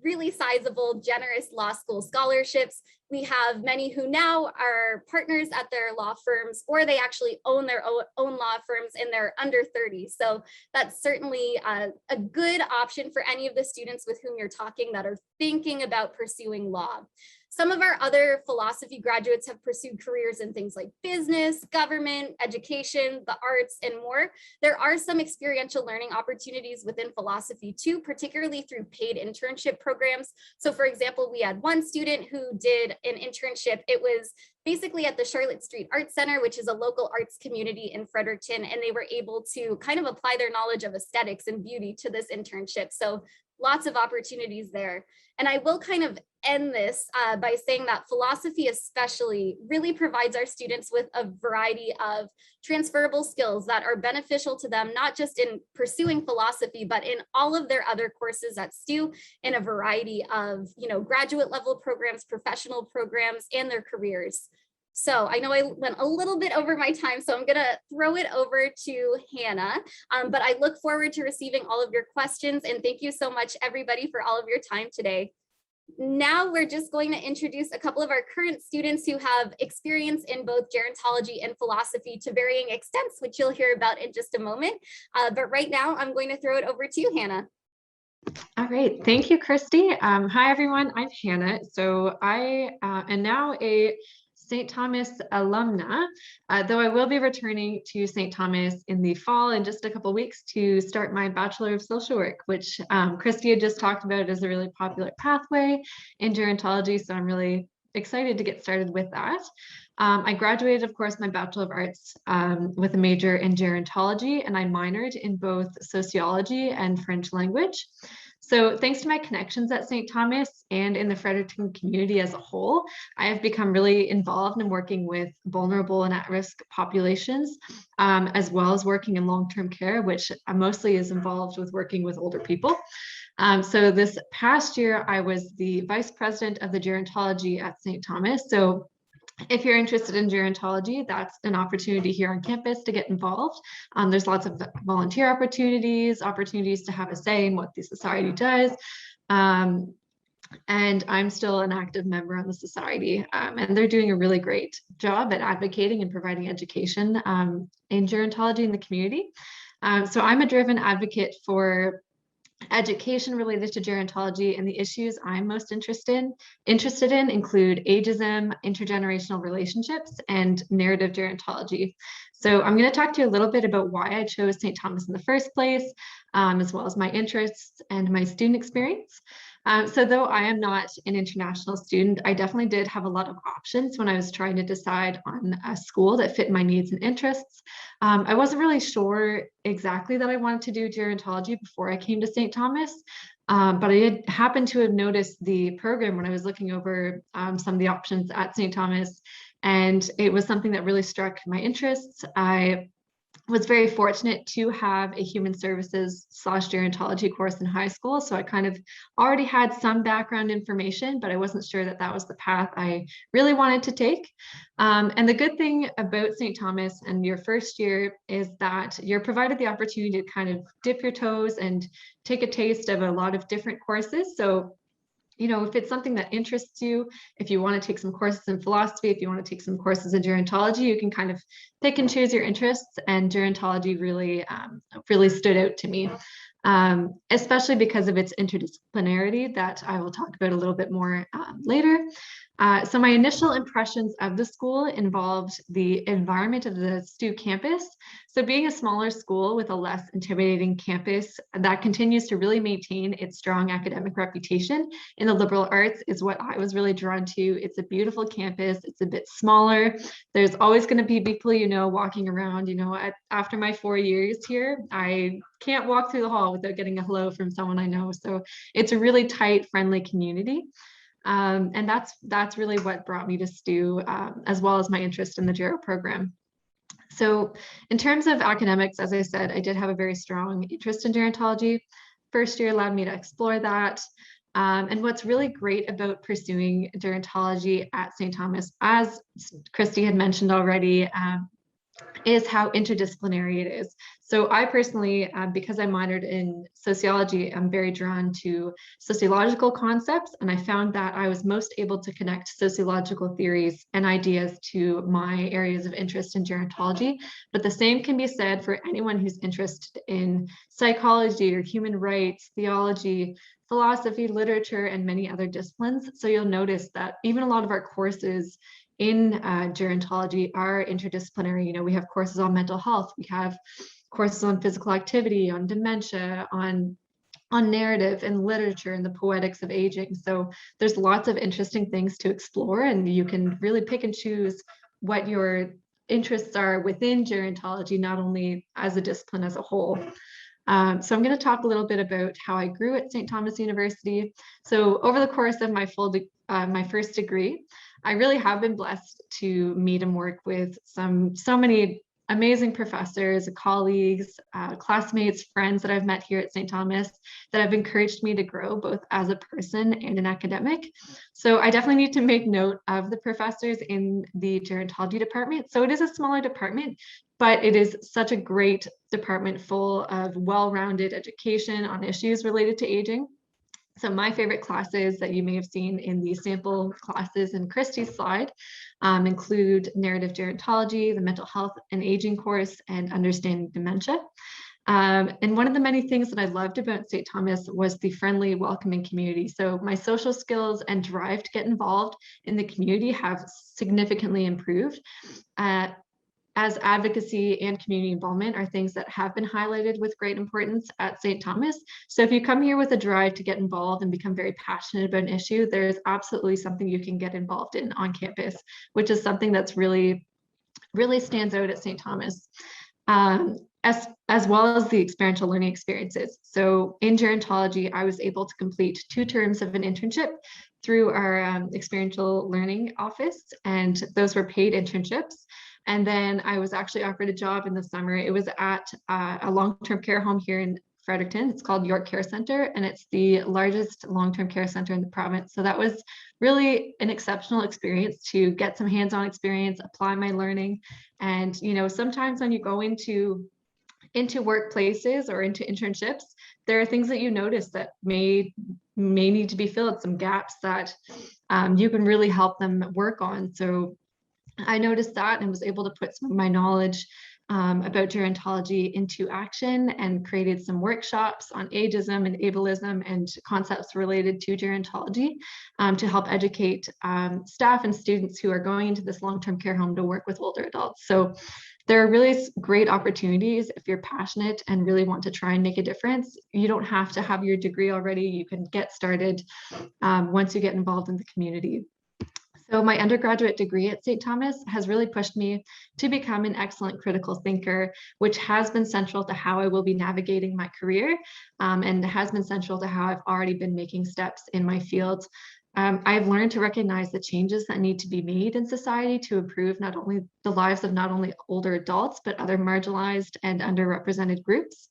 [SPEAKER 3] really sizable, generous law school scholarships. We have many who now are partners at their law firms, or they actually own their own law firms and they're under 30. So that's certainly a good option for any of the students with whom you're talking that are thinking about pursuing law. Some of our other philosophy graduates have pursued careers in things like business, government, education, the arts, and more. There are some experiential learning opportunities within philosophy too, particularly through paid internship programs. So for example, we had one student who did an internship. It was basically at the Charlotte Street Arts Center, which is a local arts community in Fredericton, and they were able to kind of apply their knowledge of aesthetics and beauty to this internship. So lots of opportunities there. And I will kind of end this by saying that philosophy especially really provides our students with a variety of transferable skills that are beneficial to them, not just in pursuing philosophy, but in all of their other courses at STU, in a variety of, graduate level programs, professional programs, and their careers. So I know I went a little bit over my time, so I'm going to throw it over to Hannah, but I look forward to receiving all of your questions, and thank you so much, everybody, for all of your time today. Now we're just going to introduce a couple of our current students who have experience in both gerontology and philosophy to varying extents, which you'll hear about in just a moment. But right now, I'm going to throw it over to you, Hannah.
[SPEAKER 4] All right, thank you, Christy. Hi, everyone, I'm Hannah. So I am now a St. Thomas alumna, though I will be returning to St. Thomas in the fall in just a couple of weeks to start my Bachelor of Social Work, which Christy had just talked about as a really popular pathway in gerontology. So I'm really excited to get started with that. I graduated, of course, my Bachelor of Arts with a major in gerontology, and I minored in both sociology and French language. So thanks to my connections at St. Thomas and in the Fredericton community as a whole, I have become really involved in working with vulnerable and at-risk populations, as well as working in long-term care, which mostly is involved with working with older people. So this past year, I was the vice president of the gerontology at St. Thomas. So if you're interested in gerontology, that's an opportunity here on campus to get involved. There's lots of volunteer opportunities to have a say in what the society does. And I'm still an active member on the society, and they're doing a really great job at advocating and providing education in gerontology in the community. So I'm a driven advocate for education related to gerontology, and the issues I'm most interested in include ageism, intergenerational relationships, and narrative gerontology. So I'm going to talk to you a little bit about why I chose St. Thomas in the first place, as well as my interests and my student experience. So though I am not an international student, I definitely did have a lot of options when I was trying to decide on a school that fit my needs and interests. I wasn't really sure exactly that I wanted to do gerontology before I came to St. Thomas, but I had happened to have noticed the program when I was looking over some of the options at St. Thomas, and it was something that really struck my interests. I was very fortunate to have a human services / gerontology course in high school. So I kind of already had some background information, but I wasn't sure that that was the path I really wanted to take. And the good thing about St. Thomas and your first year is that you're provided the opportunity to kind of dip your toes and take a taste of a lot of different courses. So if it's something that interests you, if you want to take some courses in philosophy, if you want to take some courses in gerontology, you can kind of pick and choose your interests. And gerontology really stood out to me, especially because of its interdisciplinarity that I will talk about a little bit more later. So my initial impressions of the school involved the environment of the STU campus. So being a smaller school with a less intimidating campus that continues to really maintain its strong academic reputation in the liberal arts is what I was really drawn to. It's a beautiful campus. It's a bit smaller. There's always going to be people, walking around. After my 4 years here, I can't walk through the hall without getting a hello from someone I know. So it's a really tight, friendly community. And that's really what brought me to STU, as well as my interest in the Gero program. So in terms of academics, as I said, I did have a very strong interest in gerontology. First year allowed me to explore that. And what's really great about pursuing gerontology at St. Thomas, as Christy had mentioned already, is how interdisciplinary it is. So I personally, because I minored in sociology, I'm very drawn to sociological concepts, and I found that I was most able to connect sociological theories and ideas to my areas of interest in gerontology. But the same can be said for anyone who's interested in psychology or human rights, theology, philosophy, literature, and many other disciplines. So you'll notice that even a lot of our courses in gerontology are interdisciplinary. We have courses on mental health, we have courses on physical activity, on dementia, on narrative and literature and the poetics of aging. So there's lots of interesting things to explore, and you can really pick and choose what your interests are within gerontology, not only as a discipline as a whole. So I'm going to talk a little bit about how I grew at St. Thomas University. So over the course of my first degree, I really have been blessed to meet and work with so many amazing professors, colleagues, classmates, friends that I've met here at St. Thomas that have encouraged me to grow both as a person and an academic. So I definitely need to make note of the professors in the gerontology department. So it is a smaller department, but it is such a great department full of well-rounded education on issues related to aging. So my favorite classes that you may have seen in the sample classes in Christy's slide include narrative gerontology, the mental health and aging course, and understanding dementia. And one of the many things that I loved about St. Thomas was the friendly, welcoming community. So my social skills and drive to get involved in the community have significantly improved. As advocacy and community involvement are things that have been highlighted with great importance at St. Thomas. So if you come here with a drive to get involved and become very passionate about an issue, there's absolutely something you can get involved in on campus, which is something that's really stands out at St. Thomas. As well as the experiential learning experiences. So in gerontology, I was able to complete 2 terms of an internship through our experiential learning office, and those were paid internships. And then I was actually offered a job in the summer. It was at a long-term care home here in Fredericton. It's called York Care Center, and it's the largest long-term care center in the province. So that was really an exceptional experience to get some hands-on experience, apply my learning. And, you know, sometimes when you go into workplaces or into internships, there are things that you notice that may need to be filled, some gaps that you can really help them work on. So I noticed that and was able to put some of my knowledge about gerontology into action and created some workshops on ageism and ableism and concepts related to gerontology to help educate staff and students who are going into this long-term care home to work with older adults. So there are really great opportunities if you're passionate and really want to try and make a difference. You don't have to have your degree already. You can get started once you get involved in the community. So my undergraduate degree at St. Thomas has really pushed me to become an excellent critical thinker, which has been central to how I will be navigating my career and has been central to how I've already been making steps in my field. I've learned to recognize the changes that need to be made in society to improve not only the lives of not only older adults, but other marginalized and underrepresented groups.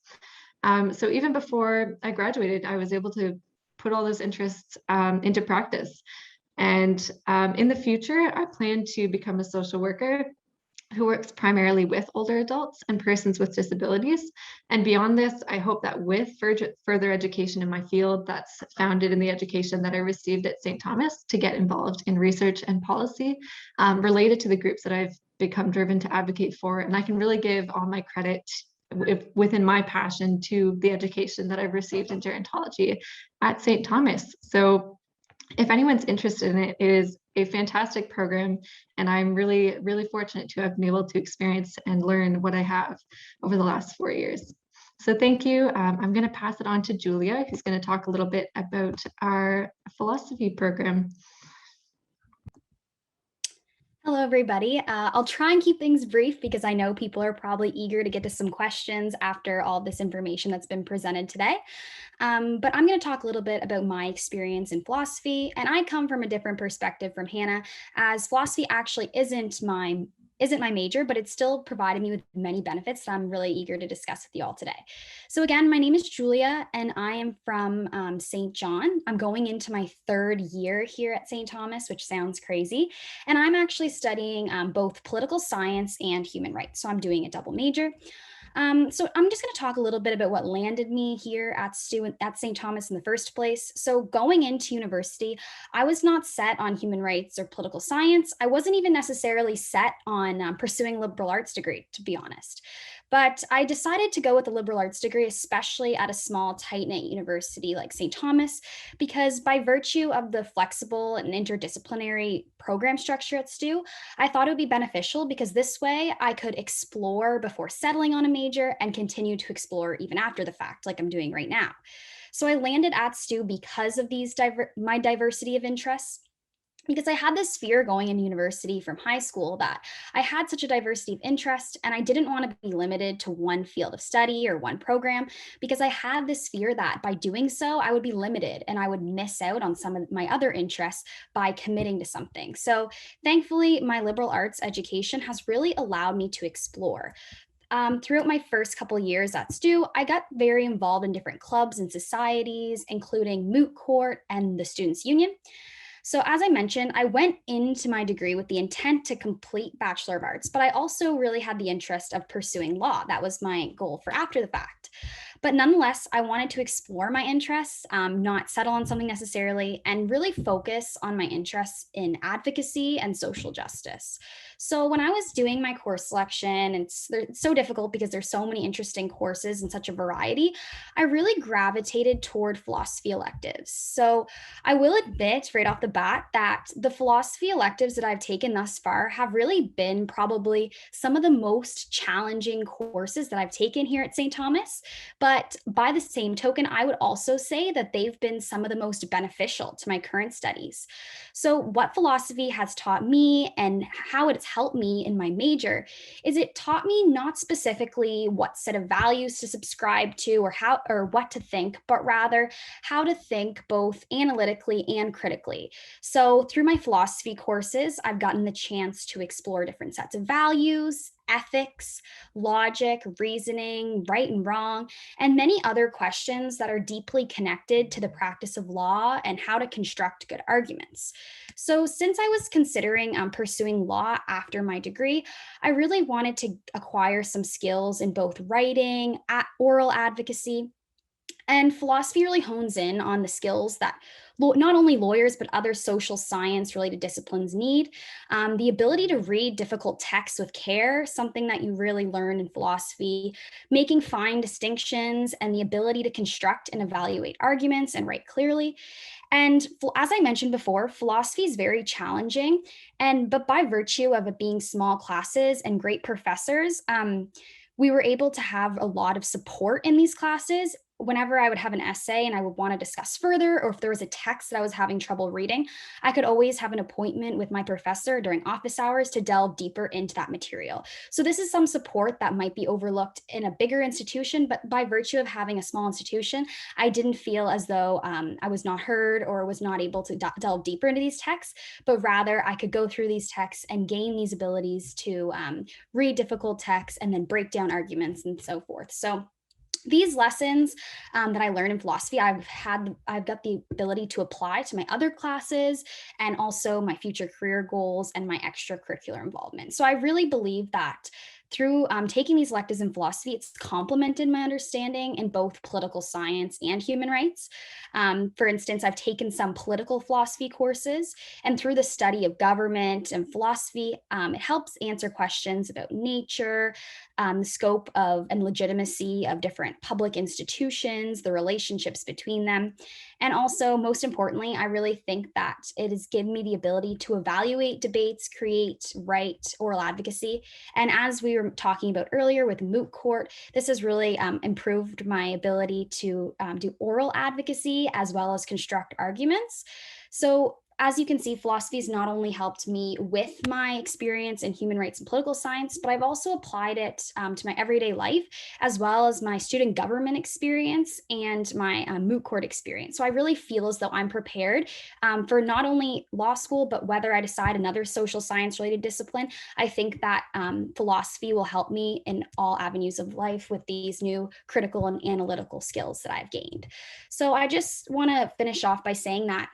[SPEAKER 4] So even before I graduated, I was able to put all those interests into practice. And in the future, I plan to become a social worker who works primarily with older adults and persons with disabilities. And beyond this, I hope that with further education in my field that's founded in the education that I received at St. Thomas, to get involved in research and policy related to the groups that I've become driven to advocate for. And I can really give all my credit within my passion to the education that I've received in gerontology at St. Thomas. So if anyone's interested in it, it is a fantastic program, and I'm really, really fortunate to have been able to experience and learn what I have over the last 4 years. So thank you. I'm going to pass it on to Julia, who's going to talk a little bit about our philosophy program.
[SPEAKER 3] Hello, everybody. I'll try and keep things brief because I know people are probably eager to get to some questions after all this information that's been presented today. But I'm going to talk a little bit about my experience in philosophy, and I come from a different perspective from Hannah, as philosophy actually isn't my major, but it still provided me with many benefits that I'm really eager to discuss with you all today. So again, my name is Julia, and I am from St. John. I'm going into my 3rd year here at St. Thomas, which sounds crazy. And I'm actually studying both political science and human rights. So I'm doing a double major. So I'm just going to talk a little bit about what landed me here at St. Thomas in the first place. So going into university, I was not set on human rights or political science. I wasn't even necessarily set on pursuing a liberal arts degree, to be honest. But I decided to go with a liberal arts degree, especially at a small, tight-knit university like St. Thomas, because by virtue of the flexible and interdisciplinary program structure at STU, I thought it would be beneficial because this way I could explore before settling on a major and continue to explore even after the fact, like I'm doing right now. So I landed at STU because of my diversity of interests. because I had this fear going into university from high school that I had such a diversity of interest and I didn't want to be limited to one field of study or one program, because I had this fear that by doing so, I would be limited and I would miss out on some of my other interests by committing to something. So thankfully, my liberal arts education has really allowed me to explore. Throughout my first couple of years at STU, I got very involved in different clubs and societies, including Moot Court and the Students' Union. So as I mentioned, I went into my degree with the intent to complete Bachelor of Arts, but I also really had the interest of pursuing law. That was my goal for after the fact. But nonetheless, I wanted to explore my interests, not settle on something necessarily, and really focus on my interests in advocacy and social justice. So when I was doing my course selection, and it's so difficult because there's so many interesting courses and such a variety, I really gravitated toward philosophy electives. So I will admit right off the bat that the philosophy electives that I've taken thus far have really been probably some of the most challenging courses that I've taken here at St. Thomas. But by the same token, I would also say that they've been some of the most beneficial to my current studies. So what philosophy has taught me and how it's helped me in my major is it taught me not specifically what set of values to subscribe to or how or what to think, but rather how to think both analytically and critically. So through my philosophy courses, I've gotten the chance to explore different sets of values, ethics, logic, reasoning, right and wrong, and many other questions that are deeply connected to the practice of law and how to construct good arguments. So since I was considering pursuing law after my degree, I really wanted to acquire some skills in both writing, oral advocacy, and philosophy really hones in on the skills that not only lawyers, but other social science related disciplines need. The ability to read difficult texts with care, something that you really learn in philosophy, making fine distinctions, and the ability to construct and evaluate arguments and write clearly. And as I mentioned before, philosophy is very challenging. But by virtue of it being small classes and great professors, we were able to have a lot of support in these classes. Whenever I would have an essay and I would want to discuss further, or if there was a text that I was having trouble reading, I could always have an appointment with my professor during office hours to delve deeper into that material. So this is some support that might be overlooked in a bigger institution, but by virtue of having a small institution, I didn't feel as though I was not heard or was not able to delve deeper into these texts, but rather I could go through these texts and gain these abilities to read difficult texts and then break down arguments and so forth. So these lessons that I learned in philosophy, I've got the ability to apply to my other classes and also my future career goals and my extracurricular involvement. So I really believe that through taking these electives in philosophy, it's complemented my understanding in both political science and human rights. For instance, I've taken some political philosophy courses, and through the study of government and philosophy, it helps answer questions about nature, the scope of and legitimacy of different public institutions, the relationships between them. And also, most importantly, I really think that it has given me the ability to evaluate debates, write oral advocacy. And as we were talking about earlier with Moot Court, this has really improved my ability to do oral advocacy as well as construct arguments. So as you can see, philosophy has not only helped me with my experience in human rights and political science, but I've also applied it to my everyday life, as well as my student government experience and my Moot Court experience. So I really feel as though I'm prepared for not only law school, but whether I decide another social science related discipline. I think that philosophy will help me in all avenues of life with these new critical and analytical skills that I've gained. So I just want to finish off by saying that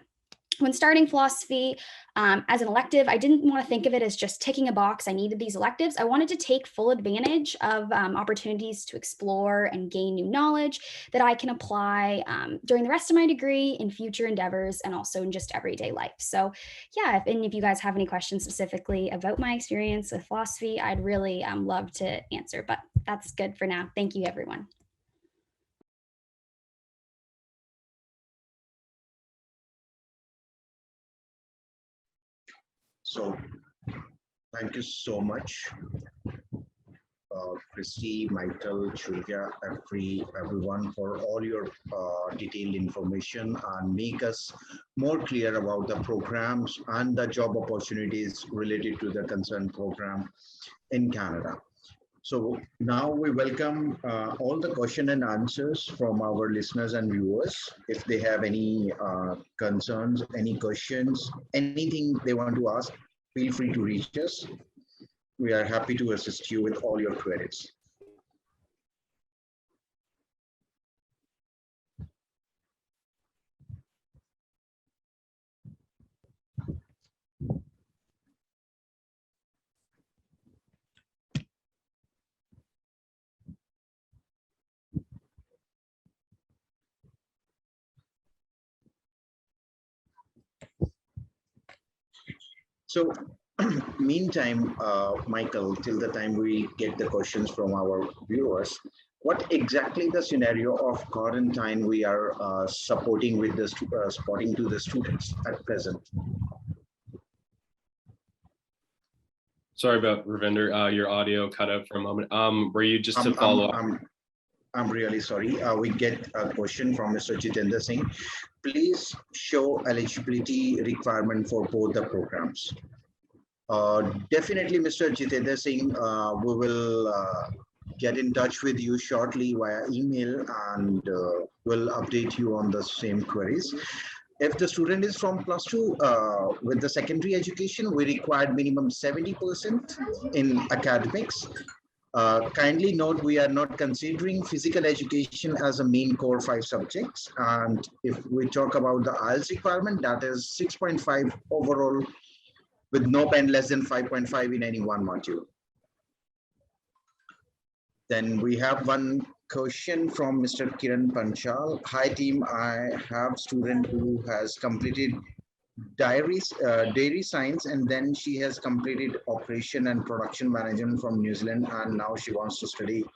[SPEAKER 3] when starting philosophy as an elective, I didn't want to think of it as just ticking a box. I needed these electives. I wanted to take full advantage of opportunities to explore and gain new knowledge that I can apply during the rest of my degree, in future endeavors, and also in just everyday life. So yeah, if any of you guys have any questions specifically about my experience with philosophy, I'd really love to answer, but that's good for now. Thank you, everyone.
[SPEAKER 1] So thank you so much. Christy, Michael, Julia, everyone for all your detailed information and make us more clear about the programs and the job opportunities related to the concerned program in Canada. So now we welcome all the question and answers from our listeners and viewers. If they have any concerns, any questions, anything they want to ask, feel free to reach us. We are happy to assist you with all your queries. So meantime, Michael, till the time we get the questions from our viewers, what exactly the scenario of quarantine we are supporting with the spotting to the students at present?
[SPEAKER 2] Sorry about Ravinder, your audio cut out for a moment. Were you just to follow up?
[SPEAKER 1] I'm really sorry. We get a question from Mr. Jitendra Singh. Please show eligibility requirement for both the programs. Definitely, Mr. Jitendra Singh, we will get in touch with you shortly via email and we'll update you on the same queries. If the student is from +2 with the secondary education, we require minimum 70% in academics. Kindly note, we are not considering physical education as a main core 5 subjects. And if we talk about the IELTS requirement, that is 6.5 overall with no pen less than 5.5 in any one module. Then we have one question from Mr. Kiran Panchal. Hi team, I have student who has completed dairy science and then she has completed operation and production management from New Zealand and now she wants to study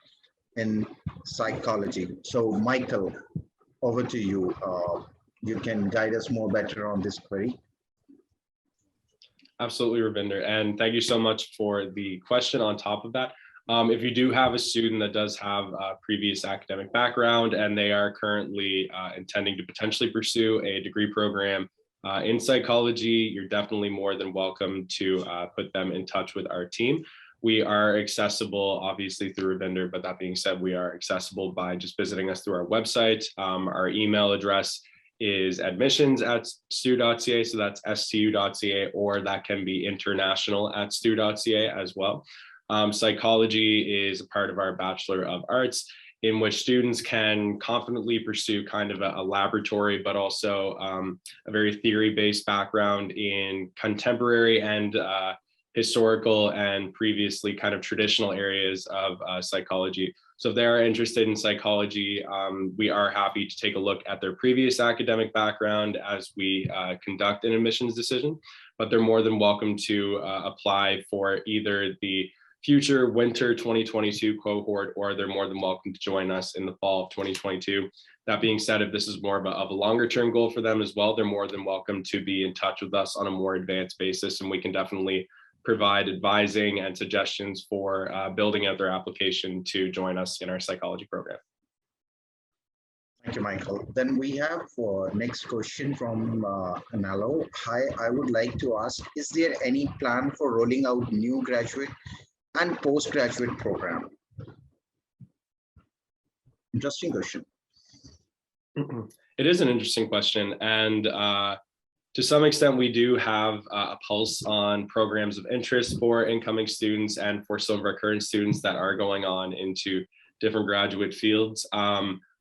[SPEAKER 1] in psychology. So Michael, over to you. You can guide us more better on this query.
[SPEAKER 2] Absolutely, Ravinder, and thank you so much for the question on top of that. If you do have a student that does have a previous academic background and they are currently intending to potentially pursue a degree program in psychology, you're definitely more than welcome to put them in touch with our team. We are accessible, obviously, through Ravinder, but that being said, we are accessible by just visiting us through our website. Our email address is admissions@stu.ca, so that's stu.ca, or that can be international@stu.ca as well. Psychology is a part of our Bachelor of Arts, in which students can confidently pursue kind of a laboratory, but also a very theory-based background in contemporary and historical and previously kind of traditional areas of psychology. So if they are interested in psychology, we are happy to take a look at their previous academic background as we conduct an admissions decision, but they're more than welcome to apply for either the future winter 2022 cohort, or they're more than welcome to join us in the fall of 2022. That being said, if this is more of a longer term goal for them as well, they're more than welcome to be in touch with us on a more advanced basis, and we can definitely provide advising and suggestions for building out their application to join us in our psychology program.
[SPEAKER 1] Thank you, Michael. Then we have next question from Analo. Hi, I would like to ask, is there any plan for rolling out new graduate and postgraduate program? Interesting question.
[SPEAKER 2] It is an interesting question, and to some extent, we do have a pulse on programs of interest for incoming students and for some of our current students that are going on into different graduate fields.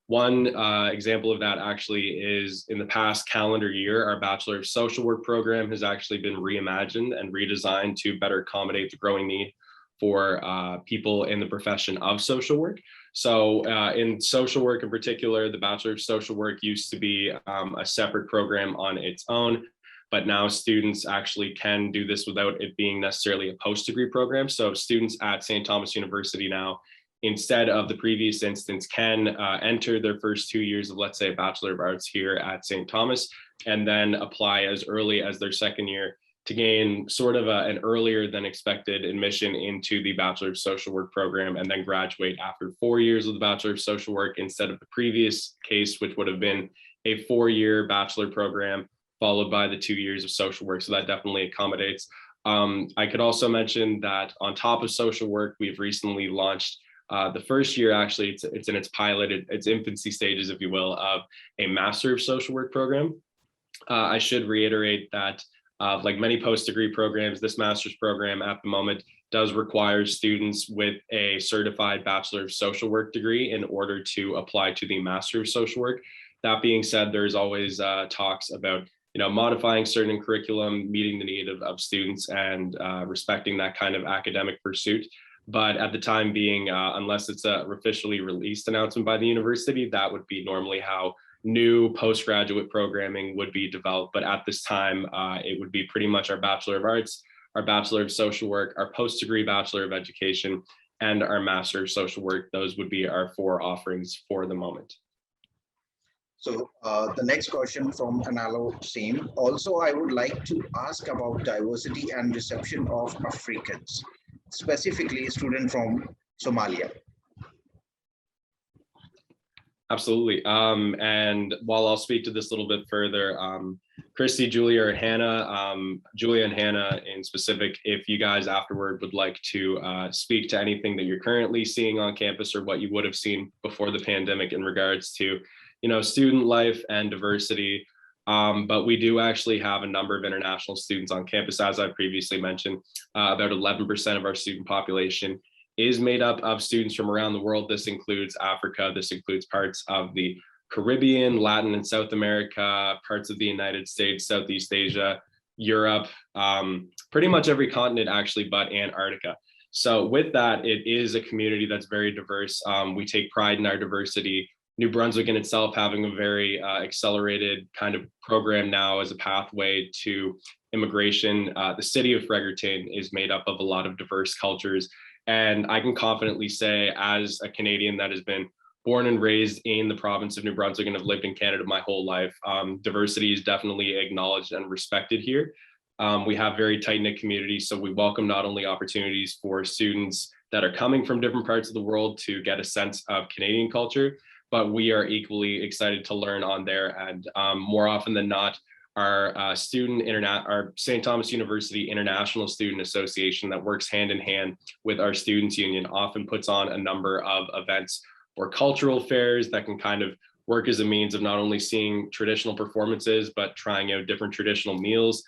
[SPEAKER 2] One example of that actually is in the past calendar year, our Bachelor of Social Work program has actually been reimagined and redesigned to better accommodate the growing need for people in the profession of social work. So in social work in particular, the Bachelor of Social Work used to be a separate program on its own, but now students actually can do this without it being necessarily a post-degree program. So students at St. Thomas University now, instead of the previous instance, can enter their first 2 years of, let's say, a Bachelor of Arts here at St. Thomas, and then apply as early as their second year to gain sort of an earlier than expected admission into the Bachelor of Social Work program and then graduate after 4 years of the Bachelor of Social Work instead of the previous case, which would have been a 4-year bachelor program followed by the 2 years of social work. So that definitely accommodates. I could also mention that on top of social work, we've recently launched the first year, actually, it's in its pilot, its infancy stages, if you will, of a Master of Social Work program. I should reiterate that like many post-degree programs, this master's program at the moment does require students with a certified Bachelor of Social Work degree in order to apply to the Master of Social Work. That being said, there's always talks about modifying certain curriculum, meeting the need of students and respecting that kind of academic pursuit. But at the time being, unless it's a officially released announcement by the university, that would be normally how new postgraduate programming would be developed. But at this time, it would be pretty much our Bachelor of Arts, our Bachelor of Social Work, our post-degree Bachelor of Education, and our Master of Social Work. Those would be our 4 offerings for the moment.
[SPEAKER 1] So the next question from Analo Same. Also, I would like to ask about diversity and reception of Africans, specifically students from Somalia.
[SPEAKER 2] Absolutely. And while I'll speak to this a little bit further, Christy, Julia, or Hannah, Julia and Hannah in specific, if you guys afterward would like to speak to anything that you're currently seeing on campus or what you would have seen before the pandemic in regards to, student life and diversity. But we do actually have a number of international students on campus. As I previously mentioned, about 11% of our student population is made up of students from around the world. This includes Africa, this includes parts of the Caribbean, Latin and South America, parts of the United States, Southeast Asia, Europe, pretty much every continent actually, but Antarctica. So with that, it is a community that's very diverse. We take pride in our diversity. New Brunswick in itself having a very accelerated kind of program now as a pathway to immigration. The city of Fredericton is made up of a lot of diverse cultures. And I can confidently say, as a Canadian that has been born and raised in the province of New Brunswick and have lived in Canada my whole life, diversity is definitely acknowledged and respected here. We have very tight-knit communities, so we welcome not only opportunities for students that are coming from different parts of the world to get a sense of Canadian culture, but we are equally excited to learn on there. And more often than not, our St. Thomas University International Student Association that works hand in hand with our Students Union often puts on a number of events or cultural fairs that can kind of work as a means of not only seeing traditional performances, but trying out different traditional meals.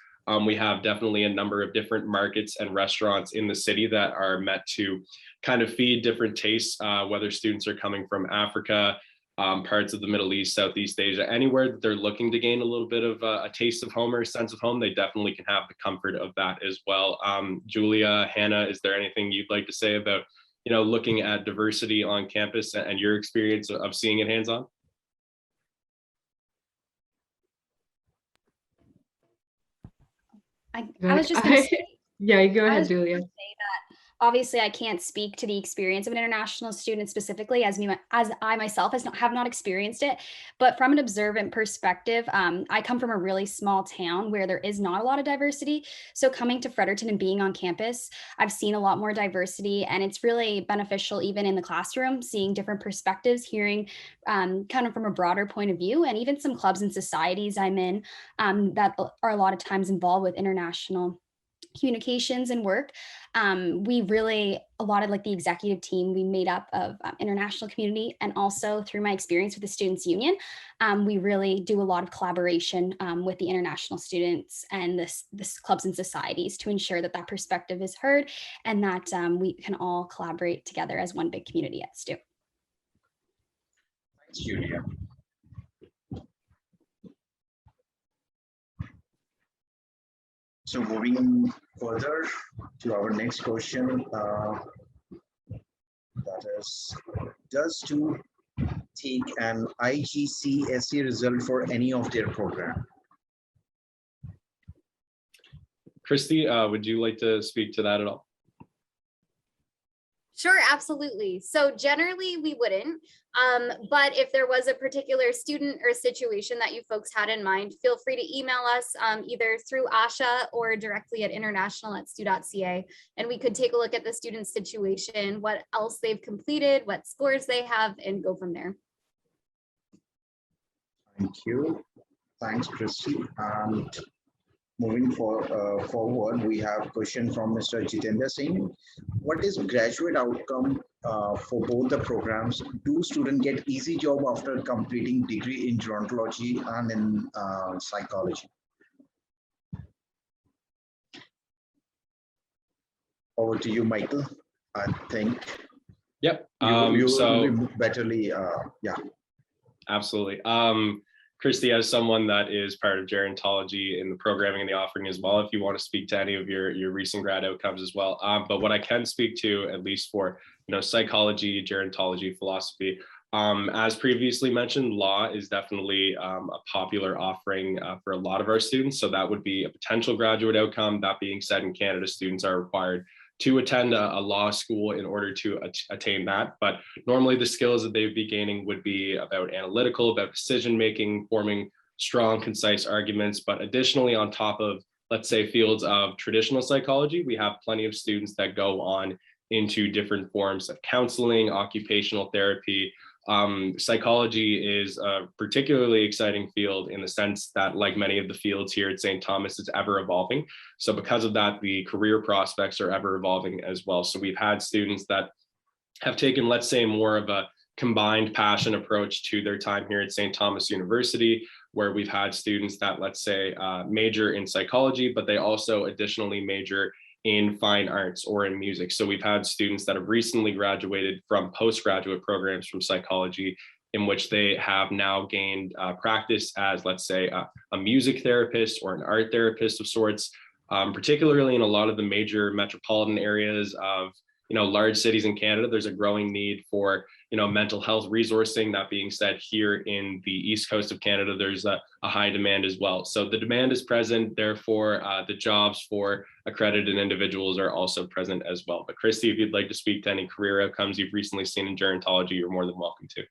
[SPEAKER 2] We have definitely a number of different markets and restaurants in the city that are meant to kind of feed different tastes, whether students are coming from Africa, parts of the Middle East, Southeast Asia, anywhere that they're looking to gain a little bit of a taste of home or a sense of home, they definitely can have the comfort of that as well. Julia, Hannah, is there anything you'd like to say about, looking at diversity on campus and your experience of seeing it hands-on?
[SPEAKER 3] I was just going to say,
[SPEAKER 4] yeah, go ahead, Julia.
[SPEAKER 3] obviously, I can't speak to the experience of an international student specifically, as I myself have not experienced it. But from an observant perspective, I come from a really small town where there is not a lot of diversity. So coming to Fredericton and being on campus, I've seen a lot more diversity, and it's really beneficial even in the classroom, seeing different perspectives, hearing kind of from a broader point of view, and even some clubs and societies I'm in that are a lot of times involved with international communications and work. We really, a lot of like the executive team, we made up of international community, and also through my experience with the Students Union, we really do a lot of collaboration with the international students and this clubs and societies to ensure that that perspective is heard and that we can all collaborate together as one big community at STU.
[SPEAKER 1] Thanks, Julia. So moving further to our next question, that is, does STU take an IGCSE result for any of their program?
[SPEAKER 2] Christy, would you like to speak to that at all?
[SPEAKER 3] Sure, absolutely. So generally we wouldn't, but if there was a particular student or situation that you folks had in mind, feel free to email us either through Asha or directly at international@stu.ca, and we could take a look at the student's situation, what else they've completed, what scores they have, and go from there.
[SPEAKER 1] Thank you. Thanks, Christy. And moving forward, we have a question from Mr. Jitendra Singh. What is graduate outcome for both the programs? Do students get easy job after completing degree in gerontology and in psychology? Over to you, Michael. I think.
[SPEAKER 2] Yep.
[SPEAKER 1] You
[SPEAKER 2] so
[SPEAKER 1] will be betterly, yeah.
[SPEAKER 2] Absolutely. Christy, as someone that is part of gerontology in the programming and the offering as well, if you want to speak to any of your recent grad outcomes as well. But what I can speak to, at least for psychology, gerontology, philosophy, as previously mentioned, law is definitely a popular offering for a lot of our students. So that would be a potential graduate outcome. That being said, in Canada, students are required to attend a law school in order to attain that. But normally the skills that they'd be gaining would be about analytical, about decision-making, forming strong, concise arguments. But additionally, on top of, let's say, fields of traditional psychology, we have plenty of students that go on into different forms of counseling, occupational therapy. Psychology is a particularly exciting field in the sense that, like many of the fields here at St. Thomas, it's ever evolving. So because of that, the career prospects are ever evolving as well. So we've had students that have taken, let's say, more of a combined passion approach to their time here at St. Thomas University, where we've had students that, let's say, major in psychology, but they also additionally major in fine arts or in music. So we've had students that have recently graduated from postgraduate programs from psychology, in which they have now gained practice as, let's say, a music therapist or an art therapist of sorts, particularly in a lot of the major metropolitan areas of large cities in Canada. There's a growing need for mental health resourcing. That being said, here in the East Coast of Canada, there's a high demand as well. So the demand is present, therefore the jobs for accredited individuals are also present as well. But Christy, if you'd like to speak to any career outcomes you've recently seen in gerontology, you're more than welcome to.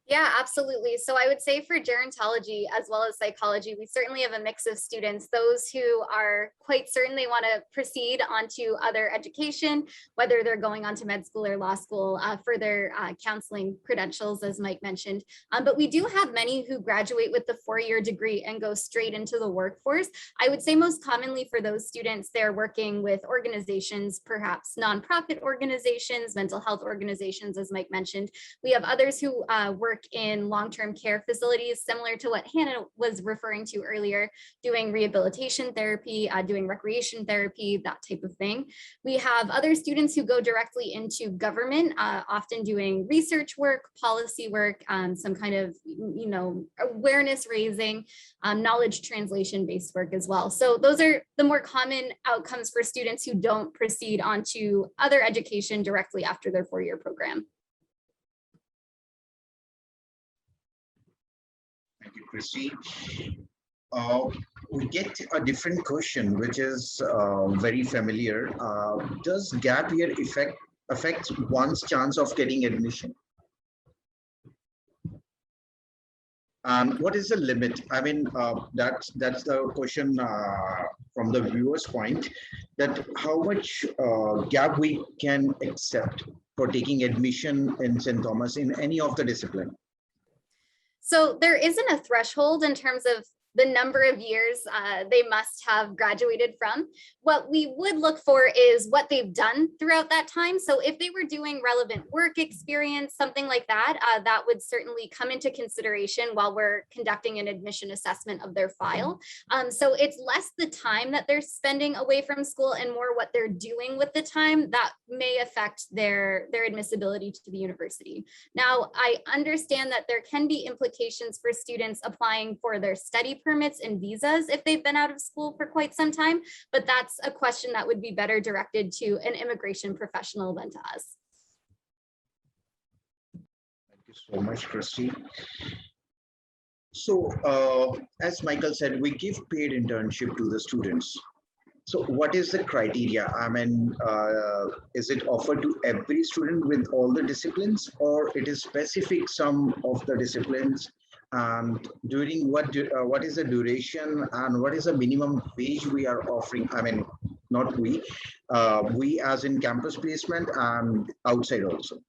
[SPEAKER 3] Yeah, absolutely. So I would say for gerontology as well as psychology, we certainly have a mix of students, those who are quite certain they want to proceed onto other education, whether they're going on to med school or law school for their counseling credentials, as Mike mentioned. But we do have many who graduate with the 4-year degree and go straight into the workforce. I would say most commonly for those students, they're working with organizations, perhaps nonprofit organizations, mental health organizations, as Mike mentioned. We have others who work in long-term care facilities, similar to what Hannah was referring to earlier, doing rehabilitation therapy, doing recreation therapy, that type of thing. We have other students who go directly into government, often doing research work, policy work, some kind of awareness raising, knowledge translation based work as well. So those are the more common outcomes for students who don't proceed onto other education directly after their 4-year program.
[SPEAKER 1] Thank you, Christy. We get a different question, which is very familiar. Does gap year affect one's chance of getting admission? What is the limit? I mean, that's the question from the viewer's point, that how much gap we can accept for taking admission in St. Thomas in any of the discipline.
[SPEAKER 3] So there isn't a threshold in terms of the number of years they must have graduated from. What we would look for is what they've done throughout that time. So if they were doing relevant work experience, something like that, that would certainly come into consideration while we're conducting an admission assessment of their file. So it's less the time that they're spending away from school and more what they're doing with the time that may affect their admissibility to the university. Now, I understand that there can be implications for students applying for their study permits and visas if they've been out of school for quite some time, but that's a question that would be better directed to an immigration professional than to us.
[SPEAKER 1] Thank you so much, Christy. So, as Michael said, we give paid internship to the students. So what is the criteria? I mean, is it offered to every student with all the disciplines, or it is specific some of the disciplines? And during what is the duration, and what is the minimum wage we are offering? I mean, not we as in campus placement and outside also.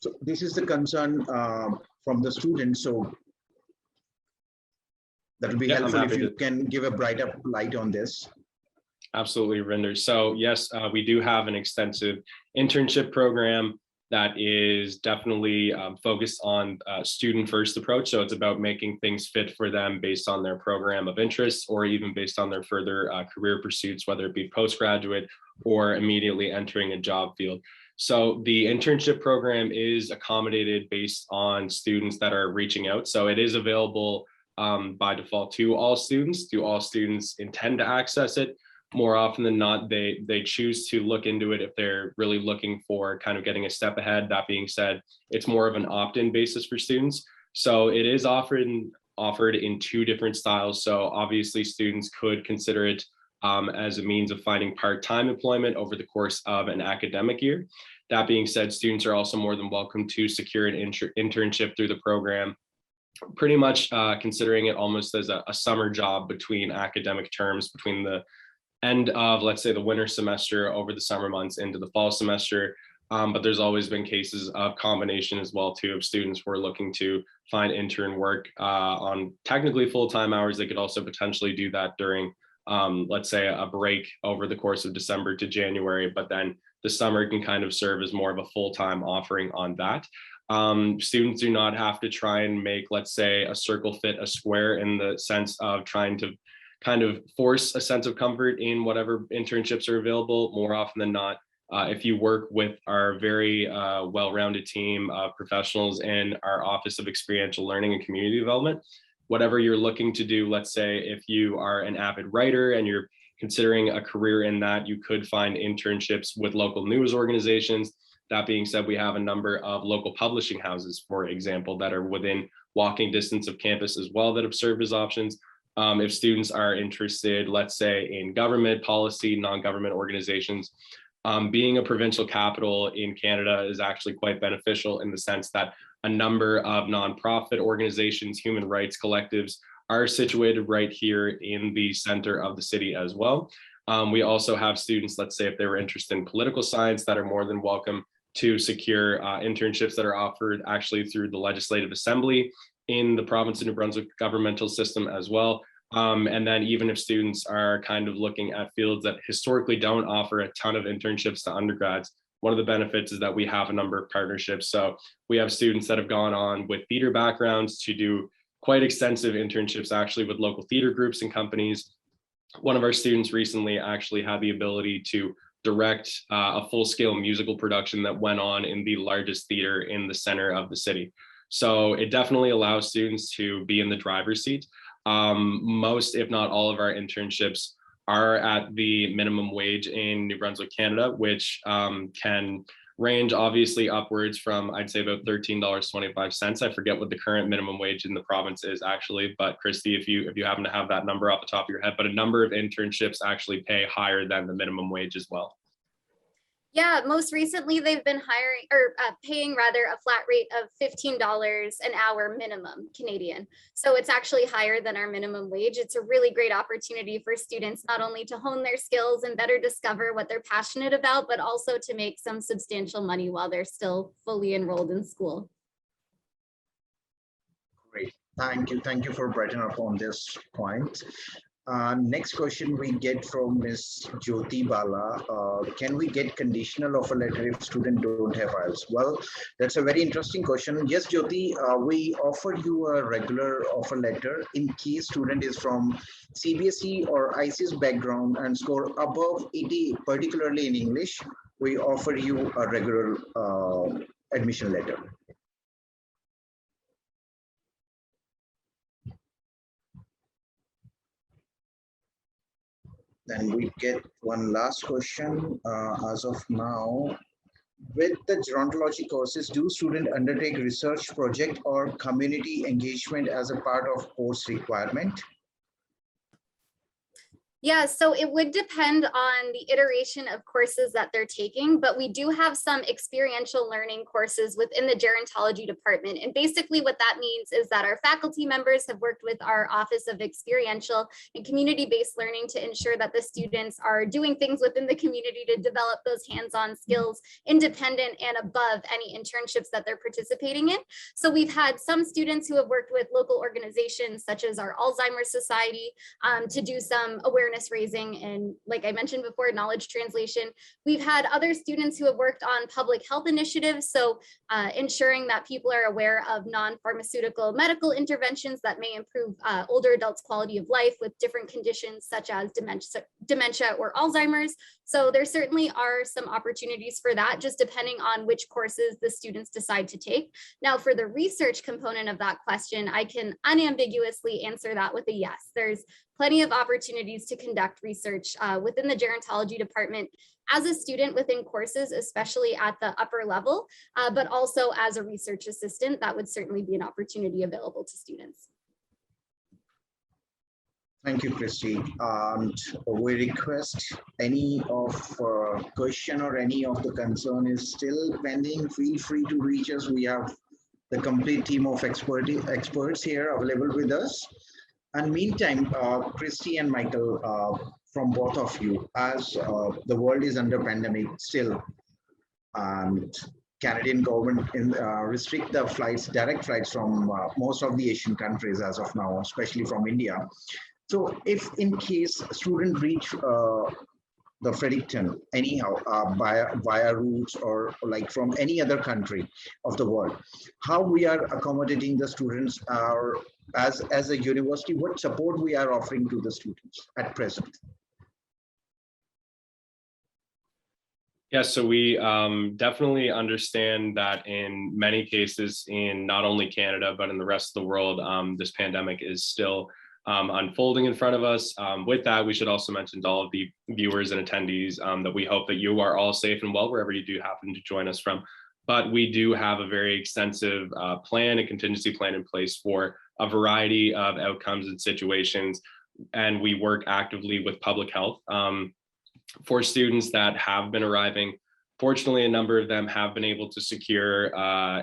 [SPEAKER 1] So this is the concern from the students. So that would be helpful if you can give a brighter light on this.
[SPEAKER 2] Absolutely, Rinder. So yes, we do have an extensive internship program that is definitely focused on student first approach. So it's about making things fit for them based on their program of interest, or even based on their further career pursuits, whether it be postgraduate or immediately entering a job field. So the internship program is accommodated based on students that are reaching out. So it is available by default to all students. Do all students intend to access it? More often than not, they choose to look into it if they're really looking for kind of getting a step ahead. That being said, it's more of an opt-in basis for students. So it is offered in two different styles. So obviously students could consider it as a means of finding part-time employment over the course of an academic year. That being said, students are also more than welcome to secure an internship through the program, pretty much considering it almost as a summer job between academic terms, between the end of, let's say, the winter semester over the summer months into the fall semester. But there's always been cases of combination as well too, of students who are looking to find intern work on technically full-time hours. They could also potentially do that during, let's say, a break over the course of December to January, but then the summer can kind of serve as more of a full-time offering on that. Students do not have to try and make, let's say, a circle fit a square, in the sense of trying to kind of force a sense of comfort in whatever internships are available. More often than not, if you work with our very well-rounded team of professionals in our Office of Experiential Learning and Community Development, whatever you're looking to do, let's say if you are an avid writer and you're considering a career in that, you could find internships with local news organizations. That being said, we have a number of local publishing houses, for example, that are within walking distance of campus as well, that have served as options. If students are interested, let's say, in government, policy, non-government organizations, being a provincial capital in Canada is actually quite beneficial, in the sense that a number of nonprofit organizations, human rights collectives, are situated right here in the center of the city as well. We also have students, let's say, if they were interested in political science, that are more than welcome to secure internships that are offered actually through the Legislative Assembly in the province of New Brunswick governmental system as well. And then even if students are kind of looking at fields that historically don't offer a ton of internships to undergrads, one of the benefits is that we have a number of partnerships. So we have students that have gone on with theater backgrounds to do quite extensive internships actually with local theater groups and companies. One of our students recently actually had the ability to direct a full-scale musical production that went on in the largest theater in the center of the city. So it definitely allows students to be in the driver's seat. Most, if not all, of our internships are at the minimum wage in New Brunswick, Canada, which can range obviously upwards from, I'd say, about $13.25. I forget what the current minimum wage in the province is actually, but Christy, if you happen to have that number off the top of your head, but a number of internships actually pay higher than the minimum wage as well.
[SPEAKER 3] Yeah, most recently they've been paying rather a flat rate of $15 an hour minimum Canadian. So it's actually higher than our minimum wage. It's a really great opportunity for students not only to hone their skills and better discover what they're passionate about, but also to make some substantial money while they're still fully enrolled in school.
[SPEAKER 1] Great, thank you for brightening up on this point. Next question we get from Ms. Jyoti Bala. Can we get conditional offer letter if students don't have IELTS? Well, that's a very interesting question. Yes, Jyoti, we offer you a regular offer letter in case student is from CBSE or ICS background and score above 80, particularly in English. We offer you a regular admission letter. Then we get one last question as of now. With the gerontology courses, do students undertake research project or community engagement as a part of course requirement?
[SPEAKER 3] Yeah, so it would depend on the iteration of courses that they're taking, but we do have some experiential learning courses within the gerontology department. And basically what that means is that our faculty members have worked with our Office of Experiential and Community-Based Learning to ensure that the students are doing things within the community to develop those hands-on skills independent and above any internships that they're participating in. So we've had some students who have worked with local organizations such as our Alzheimer's Society to do some awareness raising and, like I mentioned before, knowledge translation. We've had other students who have worked on public health initiatives, so ensuring that people are aware of non-pharmaceutical medical interventions that may improve older adults' quality of life with different conditions such as dementia or Alzheimer's. So there certainly are some opportunities for that, just depending on which courses the students decide to take. Now, for the research component of that question, I can unambiguously answer that with a yes. There's plenty of opportunities to conduct research within the gerontology department as a student within courses, especially at the upper level, but also as a research assistant. That would certainly be an opportunity available to students.
[SPEAKER 1] Thank you, Christy. And we request any of question or any of the concern is still pending, feel free to reach us. We have the complete team of experts here available with us. And meantime, Christy and Michael, from both of you, as the world is under pandemic still, and Canadian government restrict the flights, direct flights from most of the Asian countries as of now, especially from India. So if in case a student reach the Fredericton anyhow via routes or like from any other country of the world, how we are accommodating the students, or as a university, what support we are offering to the students at present?
[SPEAKER 2] Yeah, so we definitely understand that in many cases in not only Canada, but in the rest of the world, this pandemic is still unfolding in front of us. With that, we should also mention to all of the viewers and attendees that we hope that you are all safe and well wherever you do happen to join us from. But we do have a very extensive plan, a contingency plan in place for a variety of outcomes and situations. And we work actively with public health for students that have been arriving. Fortunately, a number of them have been able to secure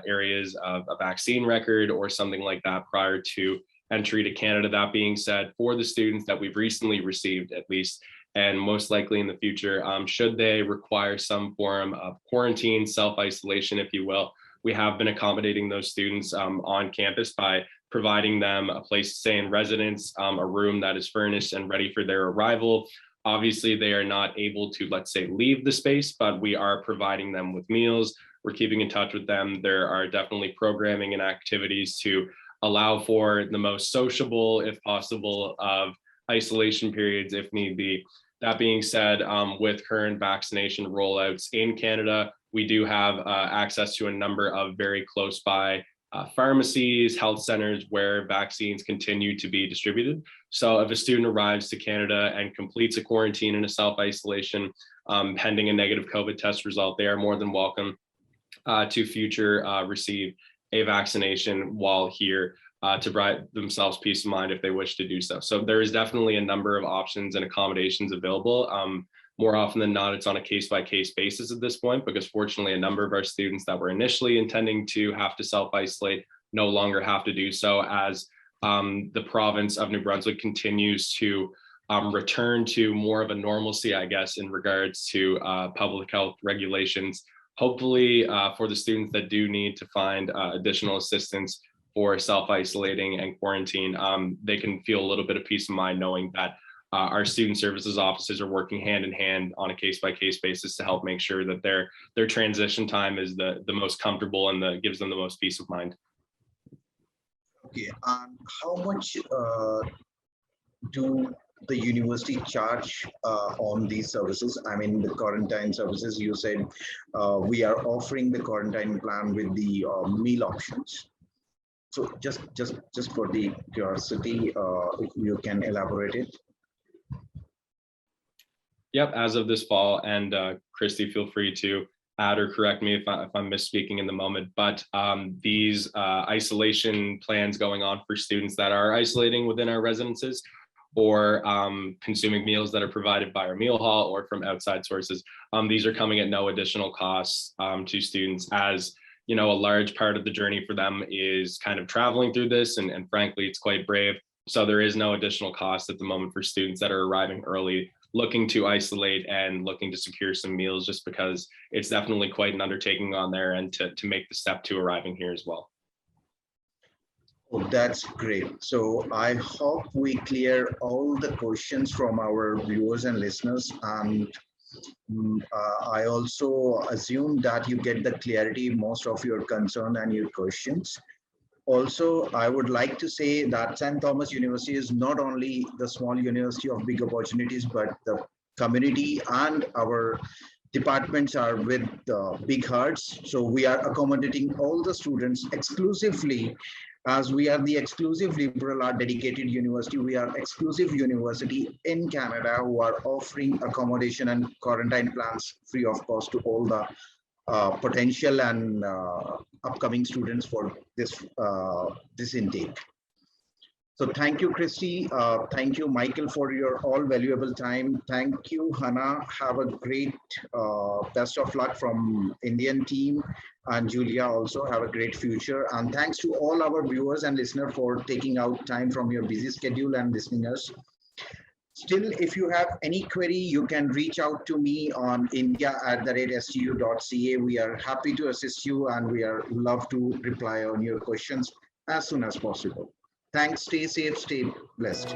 [SPEAKER 2] areas of a vaccine record or something like that prior to entry to Canada. That being said, for the students that we've recently received, at least, and most likely in the future, should they require some form of quarantine, self-isolation, if you will, we have been accommodating those students on campus by providing them a place to stay in residence, a room that is furnished and ready for their arrival. Obviously, they are not able to, let's say, leave the space, but we are providing them with meals. We're keeping in touch with them. There are definitely programming and activities to allow for the most sociable, if possible, of isolation periods if need be. That being said, with current vaccination rollouts in Canada, we do have access to a number of very close by pharmacies, health centers where vaccines continue to be distributed. So if a student arrives to Canada and completes a quarantine and a self-isolation pending a negative COVID test result, they are more than welcome to future receive a vaccination while here to provide themselves peace of mind if they wish to do so. So there is definitely a number of options and accommodations available. More often than not, it's on a case-by-case basis at this point, because fortunately a number of our students that were initially intending to have to self-isolate no longer have to do so as the province of New Brunswick continues to return to more of a normalcy, I guess, in regards to public health regulations. Hopefully for the students that do need to find additional assistance for self-isolating and quarantine, they can feel a little bit of peace of mind knowing that our student services offices are working hand in hand on a case-by-case basis to help make sure that their transition time is the most comfortable and gives them the most peace of mind.
[SPEAKER 1] Okay, how much do the university charge on these services? I mean, the quarantine services, you said we are offering the quarantine plan with the meal options. So just for the curiosity, if you can elaborate it.
[SPEAKER 2] Yep, as of this fall, and Christy, feel free to add or correct me if I'm misspeaking in the moment, but these isolation plans going on for students that are isolating within our residences or consuming meals that are provided by our meal hall or from outside sources. These are coming at no additional costs to students, as a large part of the journey for them is kind of traveling through this, and frankly, it's quite brave. So there is no additional cost at the moment for students that are arriving early, looking to isolate and looking to secure some meals, just because it's definitely quite an undertaking on their end to make the step to arriving here as well.
[SPEAKER 1] Oh, that's great. So I hope we clear all the questions from our viewers and listeners. And I also assume that you get the clarity, most of your concern and your questions. Also, I would like to say that St. Thomas University is not only the small university of big opportunities, but the community and our departments are with big hearts. So we are accommodating all the students exclusively, as we are the exclusive liberal art dedicated university. We are exclusive university in Canada who are offering accommodation and quarantine plans free of cost to all the potential and upcoming students for this intake. So thank you, Christy. Thank you, Michael, for your all valuable time. Thank you, Hannah. Have a great best of luck from Indian team. And Julia, also have a great future. And thanks to all our viewers and listeners for taking out time from your busy schedule and listening us. Still, if you have any query, you can reach out to me on india@stu.ca. We are happy to assist you, and we are love to reply on your questions as soon as possible. Thanks, stay safe, stay blessed.